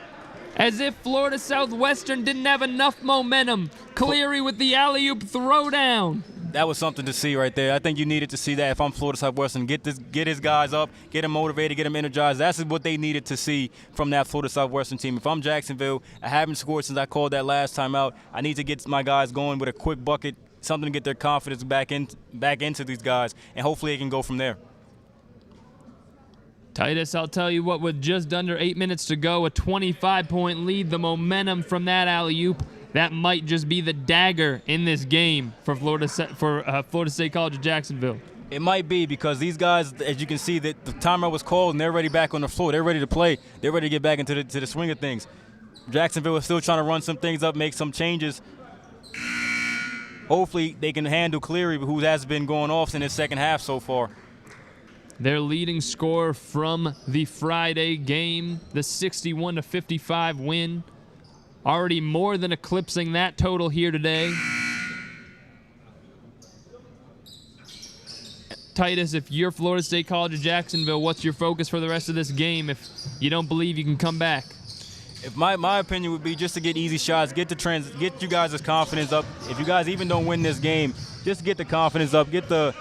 As if Florida Southwestern didn't have enough momentum. Cleary with the alley-oop throwdown.
That was something to see right there. I think you needed to see that if I'm Florida Southwestern. Get his guys up, get them motivated, get them energized. That's what they needed to see from that Florida Southwestern team. If I'm Jacksonville, I haven't scored since I called that last time out. I need to get my guys going with a quick bucket, something to get their confidence back into these guys, and hopefully it can go from there.
Titus, I'll tell you what, with just under 8 minutes to go, a 25-point lead, the momentum from that alley-oop, that might just be the dagger in this game for Florida State College of Jacksonville.
It might be, because these guys, as you can see, that the timeout was called and they're already back on the floor. They're ready to play. They're ready to get back into the swing of things. Jacksonville is still trying to run some things up, make some changes. Hopefully they can handle Cleary, who has been going off in his second half so far.
Their leading scorer from the Friday game, the 61-55 win. Already more than eclipsing that total here today. Titus, if you're Florida State College of Jacksonville, what's your focus for the rest of this game if you don't believe you can come back?
If my opinion would be just to get easy shots, get you guys' confidence up. If you guys even don't win this game, just get the confidence up, get the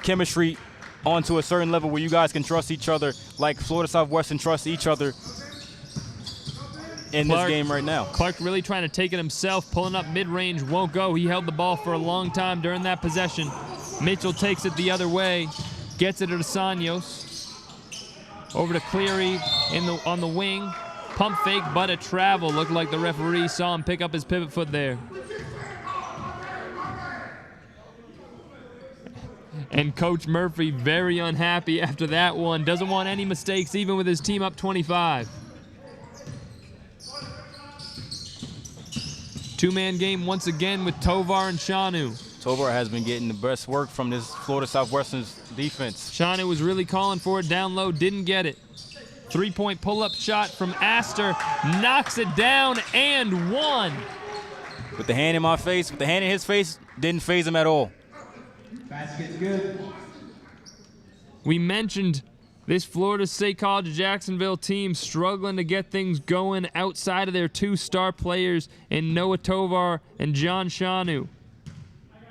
chemistry onto a certain level where you guys can trust each other like Florida Southwestern trusts each other in this game right now.
Clark really trying to take it himself, pulling up mid-range, won't go. He held the ball for a long time during that possession. Mitchell takes it the other way, gets it to Dos Anjos. Over to Cleary on the wing. Pump fake, but a travel. Looked like the referee saw him pick up his pivot foot there. And Coach Murphy very unhappy after that one. Doesn't want any mistakes even with his team up 25. Two-man game once again with Tovar and Shanu.
Tovar has been getting the best work from this Florida Southwestern's defense.
Shanu was really calling for it down low, didn't get it. Three-point pull-up shot from Astor, knocks it down and one.
With the hand in my face, with the hand in his face, didn't faze him at all.
Basket's good.
We mentioned This Florida State College of Jacksonville team struggling to get things going outside of their 2 star players in Noah Tovar and John Shanu.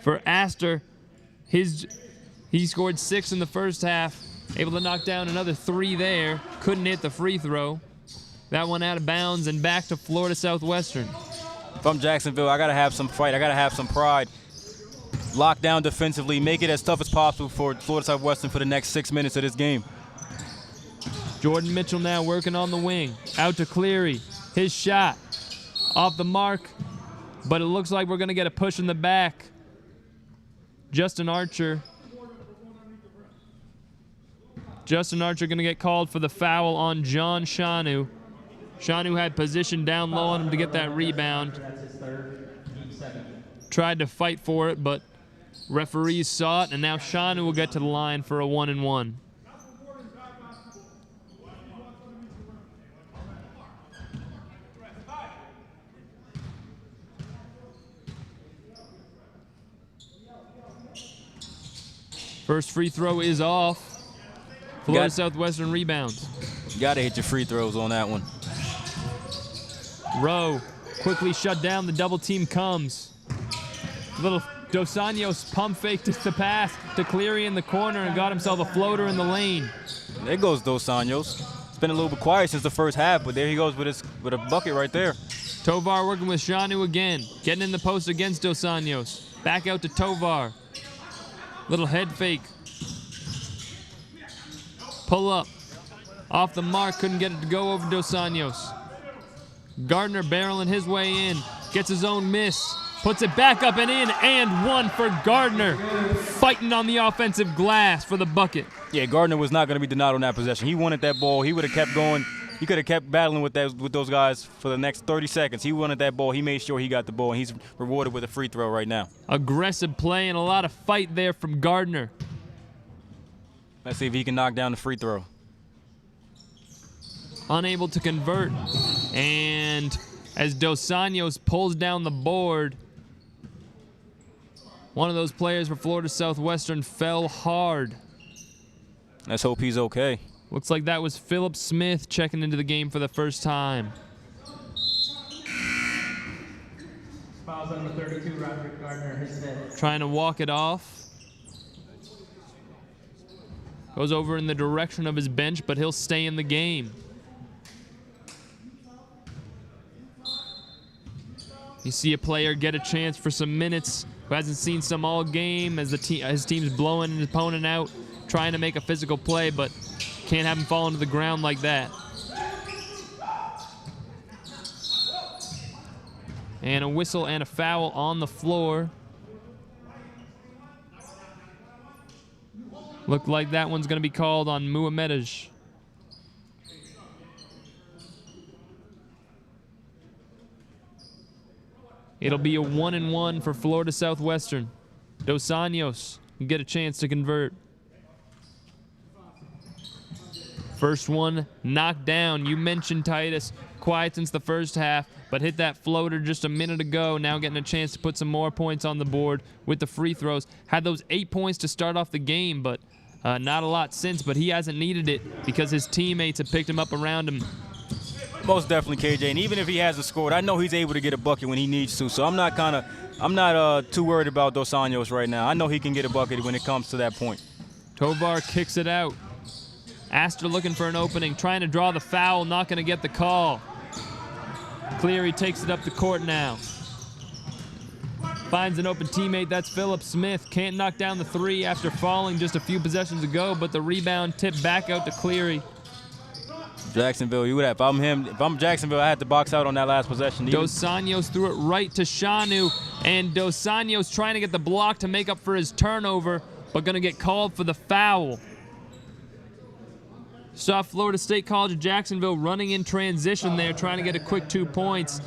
For Astor, he scored 6 in the first half, able to knock down another 3 there. Couldn't hit the free throw. That one out of bounds and back to Florida Southwestern.
If I'm Jacksonville, I got to have some fight. I got to have some pride. Lock down defensively. Make it as tough as possible for Florida Southwestern for the next 6 minutes of this game.
Jordan Mitchell now working on the wing. Out to Cleary. His shot off the mark, but it looks like we're going to get a push in the back. Justin Archer going to get called for the foul on John Shanu. Shanu had position down low on him to get that rebound. Tried to fight for it, but referees saw it, and now Shanu will get to the line for a 1-and-1. First free throw is off. Florida Southwestern rebounds.
You got to hit your free throws on that one.
Rowe quickly shut down. The double team comes. Little Dos Anjos pump fake to the pass to Cleary in the corner and got himself a floater in the lane.
There goes Dos Anjos. It's been a little bit quiet since the first half, but there he goes with a bucket right there.
Tovar working with Shanu again. Getting in the post against Dos Anjos. Back out to Tovar. Little head fake. Pull up. Off the mark, couldn't get it to go over Dos Anjos. Gardner barreling his way in. Gets his own miss. Puts it back up and in, and 1 for Gardner. Fighting on the offensive glass for the bucket.
Yeah, Gardner was not going to be denied on that possession. He wanted that ball. He would have kept going. He could have kept battling with those guys for the next 30 seconds. He wanted that ball. He made sure he got the ball, and he's rewarded with a free throw right now.
Aggressive play and a lot of fight there from Gardner.
Let's see if he can knock down the free throw.
Unable to convert. And as Dos Anjos pulls down the board, one of those players for Florida Southwestern fell hard.
Let's hope he's okay.
Looks like that was Philip Smith checking into the game for the first time.
Fouls on the 32, Roderick Gardner, his fifth.
Trying to walk it off. Goes over in the direction of his bench, but he'll stay in the game. You see a player get a chance for some minutes who hasn't seen some all game as his team's blowing his opponent out, trying to make a physical play, but can't have him fall into the ground like that. And a whistle and a foul on the floor. Looked like that one's going to be called on Muhamedaj. It'll be a 1-and-1 for Florida Southwestern. Dos Anjos can get a chance to convert. First one knocked down. You mentioned Titus. Quiet since the first half, but hit that floater just a minute ago. Now getting a chance to put some more points on the board with the free throws. Had those 8 points to start off the game, but not a lot since. But he hasn't needed it because his teammates have picked him up around him.
Most definitely, KJ. And even if he hasn't scored, I know he's able to get a bucket when he needs to. So I'm not too worried about Dos Anjos right now. I know he can get a bucket when it comes to that point.
Tovar kicks it out. Astor looking for an opening, trying to draw the foul, not going to get the call. Cleary takes it up the court now. Finds an open teammate, that's Philip Smith. Can't knock down the three after falling just a few possessions ago, but the rebound tipped back out to Cleary.
Jacksonville, you would have. If I'm Jacksonville, I had to box out on that last possession.
Dos Anjos threw it right to Shanu, and Dos Anjos trying to get the block to make up for his turnover, but going to get called for the foul. Saw Florida State College of Jacksonville running in transition there, trying to get a quick 2 points.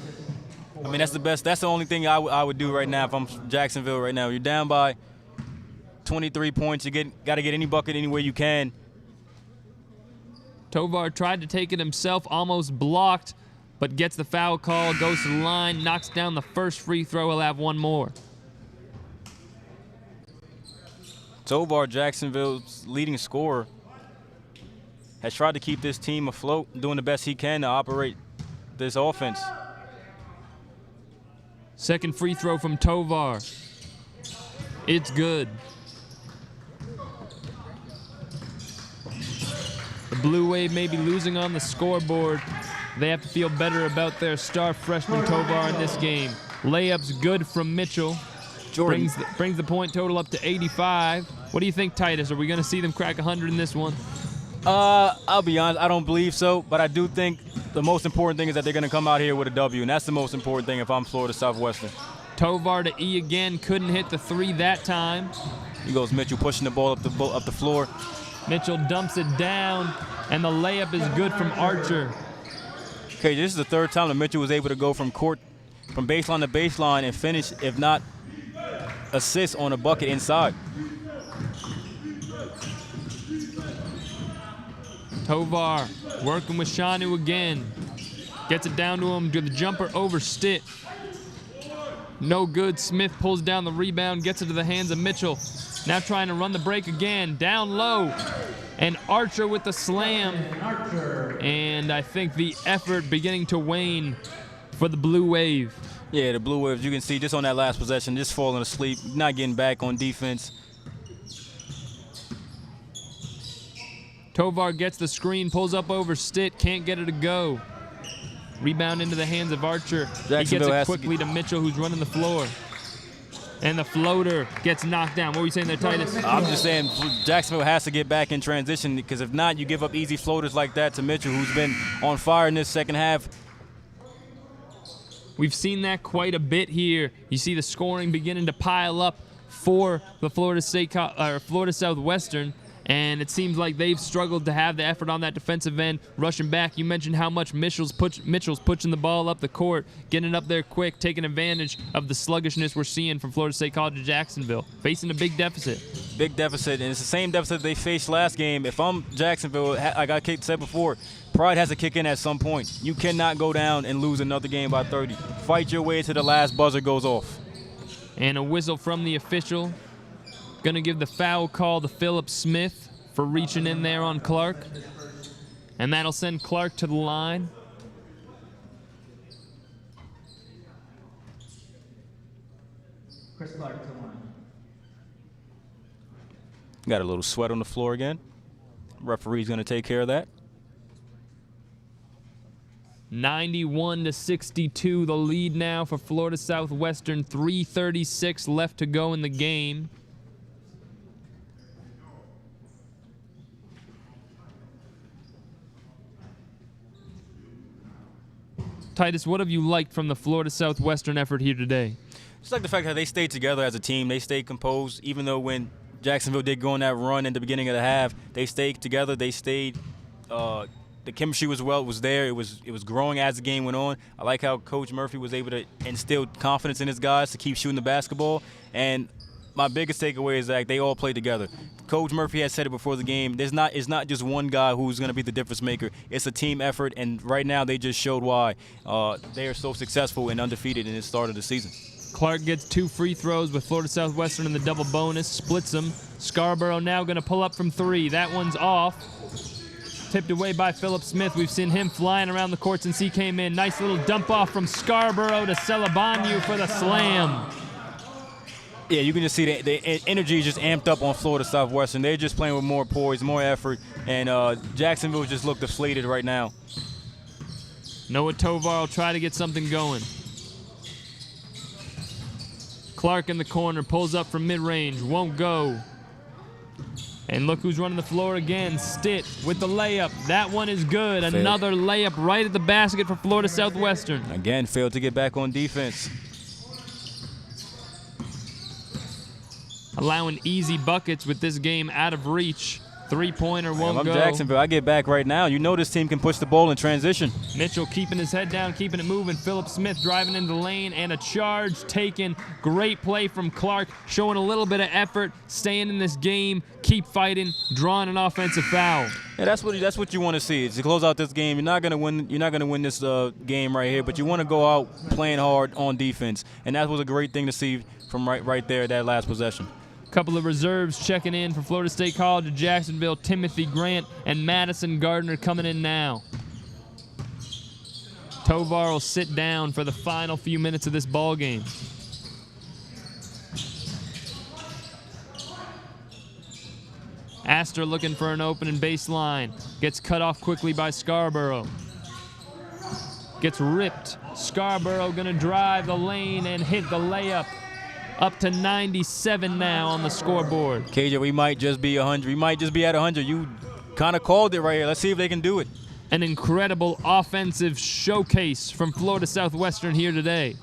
I mean, that's the best. That's the only thing I would do right now if I'm Jacksonville right now. You're down by 23 points. You got to get any bucket anywhere you can.
Tovar tried to take it himself, almost blocked, but gets the foul call, goes to the line, knocks down the first free throw. He'll have one more.
Tovar, Jacksonville's leading scorer. has tried to keep this team afloat, doing the best he can to operate this offense.
Second free throw from Tovar. It's good. The Blue Wave may be losing on the scoreboard. They have to feel better about their star freshman Tovar in this game. Layup's good from Mitchell.
Jordan.
Brings the point total up to 85. What do you think, Titus? Are we going to see them crack 100 in this one?
I'll be honest, I don't believe so, but I do think the most important thing is that they're going to come out here with a W, and that's the most important thing if I'm Florida Southwestern.
Tovar to E again, couldn't hit the three that time.
Here goes Mitchell pushing the ball up the floor.
Mitchell dumps it down, and the layup is good from Archer.
Okay, this is the third time that Mitchell was able to go from baseline to baseline and finish, if not assist, on a bucket inside.
Tovar working with Shanu again. Gets it down to him to the jumper over Stitt. No good. Smith pulls down the rebound, gets it to the hands of Mitchell. Now trying to run the break again. Down low. And Archer with the slam. And I think the effort beginning to wane for the Blue Wave.
Yeah, the Blue Waves, you can see just on that last possession, just falling asleep, not getting back on defense.
Tovar gets the screen, pulls up over Stitt, can't get it to go. Rebound into the hands of Archer. He gets it quickly to Mitchell, who's running the floor. And the floater gets knocked down. What were you saying there, Titus?
I'm just saying Jacksonville has to get back in transition, because if not, you give up easy floaters like that to Mitchell, who's been on fire in this second half.
We've seen that quite a bit here. You see the scoring beginning to pile up for the Florida Southwestern, and it seems like they've struggled to have the effort on that defensive end, rushing back. You mentioned how much Mitchell's pushing the ball up the court, getting up there quick, taking advantage of the sluggishness we're seeing from Florida State College of Jacksonville, facing a big deficit.
Big deficit, and it's the same deficit they faced last game. If I'm Jacksonville, like I said before, pride has to kick in at some point. You cannot go down and lose another game by 30. Fight your way to the last buzzer goes off.
And a whistle from the official. Going to give the foul call to Phillip Smith for reaching in there on Clark. And that'll send Clark to the line.
Chris Clark to the line.
Got a little sweat on the floor again. Referee's going to take care of that.
91-62, the lead now for Florida Southwestern. 3:36 left to go in the game. Titus, what have you liked from the Florida Southwestern effort here today?
Just like the fact that they stayed together as a team. They stayed composed, even though when Jacksonville did go on that run in the beginning of the half, they stayed together. They stayed. The chemistry was there. It was growing as the game went on. I like how Coach Murphy was able to instill confidence in his guys to keep shooting the basketball. And my biggest takeaway is that they all played together. Coach Murphy has said it before the game. It's not just one guy who's going to be the difference maker. It's a team effort, and right now they just showed why they are so successful and undefeated in the start of the season.
Clark gets 2 free throws with Florida Southwestern in the double bonus, splits them. Scarborough now going to pull up from 3. That one's off. Tipped away by Phillip Smith. We've seen him flying around the court since he came in. Nice little dump off from Scarborough to Celebanyu for the slam.
Yeah, you can just see the energy is just amped up on Florida Southwestern. They're just playing with more poise, more effort, and Jacksonville just look deflated right now.
Noah Tovar will try to get something going. Clark in the corner, pulls up from mid-range, won't go. And look who's running the floor again, Stitt with the layup. That one is good. Another layup right at the basket for Florida Southwestern.
Again, failed to get back on defense.
Allowing easy buckets with this game out of reach. Three-pointer won't go.
I'm Jacksonville. I get back right now. You know this team can push the ball in transition.
Mitchell keeping his head down, keeping it moving. Phillip Smith driving into the lane, and a charge taken. Great play from Clark, showing a little bit of effort, staying in this game, keep fighting, drawing an offensive foul.
Yeah, that's what you want to see. Is to close out this game. You're not gonna win this game right here, but you want to go out playing hard on defense, and that was a great thing to see from right there that last possession.
Couple of reserves checking in for Florida State College of Jacksonville. Timothy Grant and Madison Gardner coming in now. Tovar will sit down for the final few minutes of this ball game. Astor looking for an opening baseline. Gets cut off quickly by Scarborough. Gets ripped. Scarborough gonna drive the lane and hit the layup. Up to 97 now on the scoreboard.
KJ, we might just be 100. We might just be at 100. You kind of called it right here. Let's see if they can do it.
An incredible offensive showcase from Florida Southwestern here today.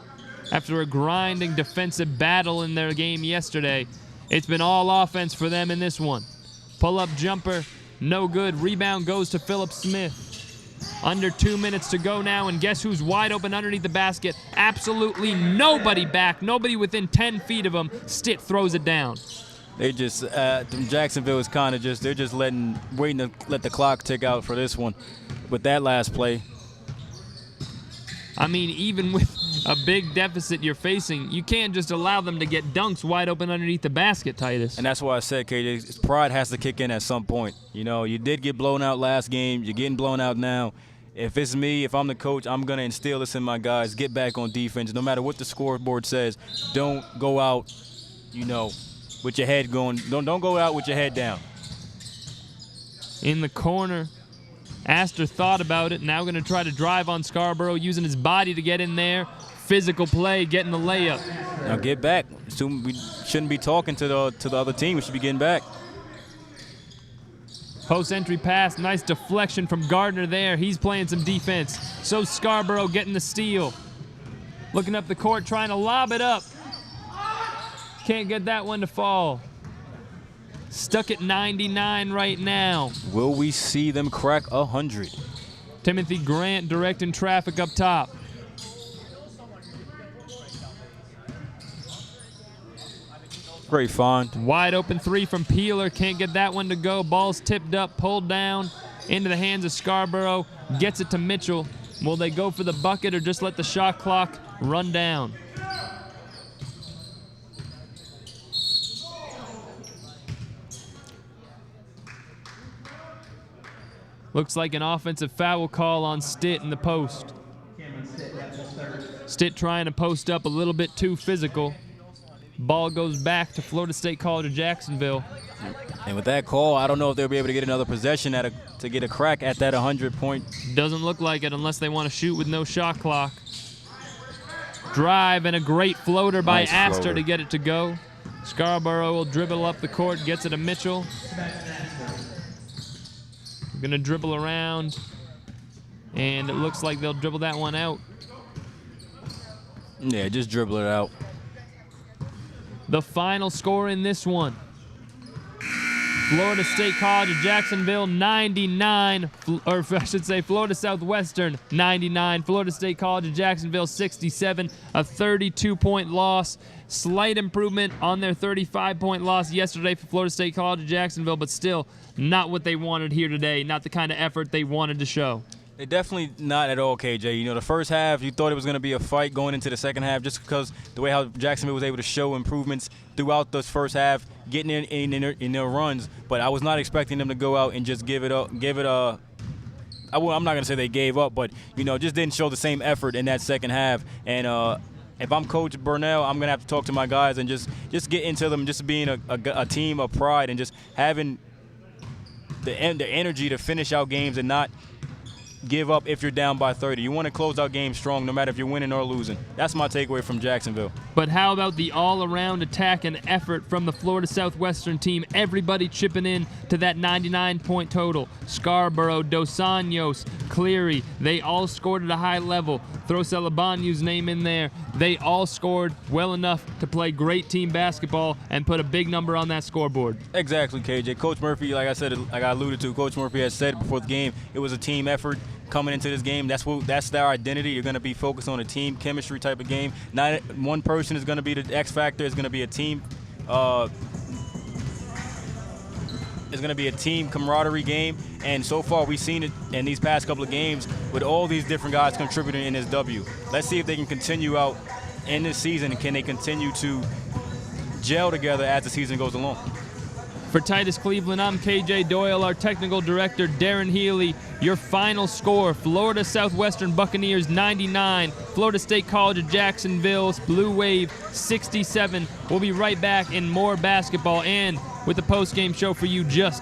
After a grinding defensive battle in their game yesterday, it's been all offense for them in this one. Pull-up jumper, no good. Rebound goes to Phillip Smith. Under 2 minutes to go now, and guess who's wide open underneath the basket? Absolutely nobody back, nobody within 10 feet of him. Stitt throws it down.
They just, Jacksonville is kind of just, they're just waiting to let the clock tick out for this one with that last play.
I mean, even with a big deficit you're facing, you can't just allow them to get dunks wide open underneath the basket, Titus.
And that's why I said, KJ, pride has to kick in at some point. You know, you did get blown out last game. You're getting blown out now. If it's me, if I'm the coach, I'm going to instill this in my guys. Get back on defense. No matter what the scoreboard says, don't go out, you know, with your head going. Don't go out with your head down.
In the corner, Astor thought about it. Now going to try to drive on Scarborough, using his body to get in there. Physical play, getting the layup.
Now get back. Soon we shouldn't be talking to the other team. We should be getting back.
Post entry pass, nice deflection from Gardner there. He's playing some defense. So Scarborough getting the steal. Looking up the court, trying to lob it up. Can't get that one to fall. Stuck at 99 right now.
Will we see them crack 100?
Timothy Grant directing traffic up top.
Great find.
Wide open three from Peeler. Can't get that one to go. Ball's tipped up, pulled down into the hands of Scarborough. Gets it to Mitchell. Will they go for the bucket or just let the shot clock run down? Looks like an offensive foul call on Stitt in the post. Stitt trying to post up a little bit too physical. Ball goes back to Florida State College of Jacksonville.
And with that call, I don't know if they'll be able to get another possession to get a crack at that 100-point.
Doesn't look like it unless they want to shoot with no shot clock. Drive and a great floater by
Nice
Astor
floater.
to get it to go. Scarborough will dribble up the court, gets it to Mitchell. Gonna dribble around, and it looks like they'll dribble that one out.
Yeah, just dribble it out.
The final score in this one: Florida State College of Jacksonville 99, or I should say Florida Southwestern 99, Florida State College of Jacksonville 67, a 32-point loss. Slight improvement on their 35-point loss yesterday for Florida State College of Jacksonville, but still not what they wanted here today, not the kind of effort they wanted to show.
They definitely not at all, KJ. You know, the first half, you thought it was going to be a fight going into the second half just because the way how Jacksonville was able to show improvements throughout this first half, getting in their runs. But I was not expecting them to go out and just give it a I'm not going to say they gave up, but, you know, just didn't show the same effort in that second half. And if I'm Coach Burnell, I'm going to have to talk to my guys and just get into them, just being a team of pride and just having the energy to finish out games and not give up if you're down by 30. You want to close out games strong no matter if you're winning or losing. That's my takeaway from Jacksonville.
But how about the all-around attack and effort from the Florida Southwestern team? Everybody chipping in to that 99-point total. Scarborough, Dos Anjos, Cleary, they all scored at a high level. Throw Celebanyu's name in there. They all scored well enough to play great team basketball and put a big number on that scoreboard.
Exactly, KJ. Coach Murphy, like I said, like I alluded to, Coach Murphy has said before the game, it was a team effort coming into this game. That's their identity. You're going to be focused on a team chemistry type of game. Not one person is going to be the X factor. It's going to be a team. It's going to be a team camaraderie game, and so far we've seen it in these past couple of games with all these different guys contributing in this W. Let's see if they can continue out in this season, and can they continue to gel together as the season goes along.
For Titus Cleveland, I'm KJ Doyle, our technical director, Darren Healy. Your final score, Florida Southwestern Buccaneers 99, Florida State College of Jacksonville's Blue Wave 67. We'll be right back in more basketball and with the post-game show for you just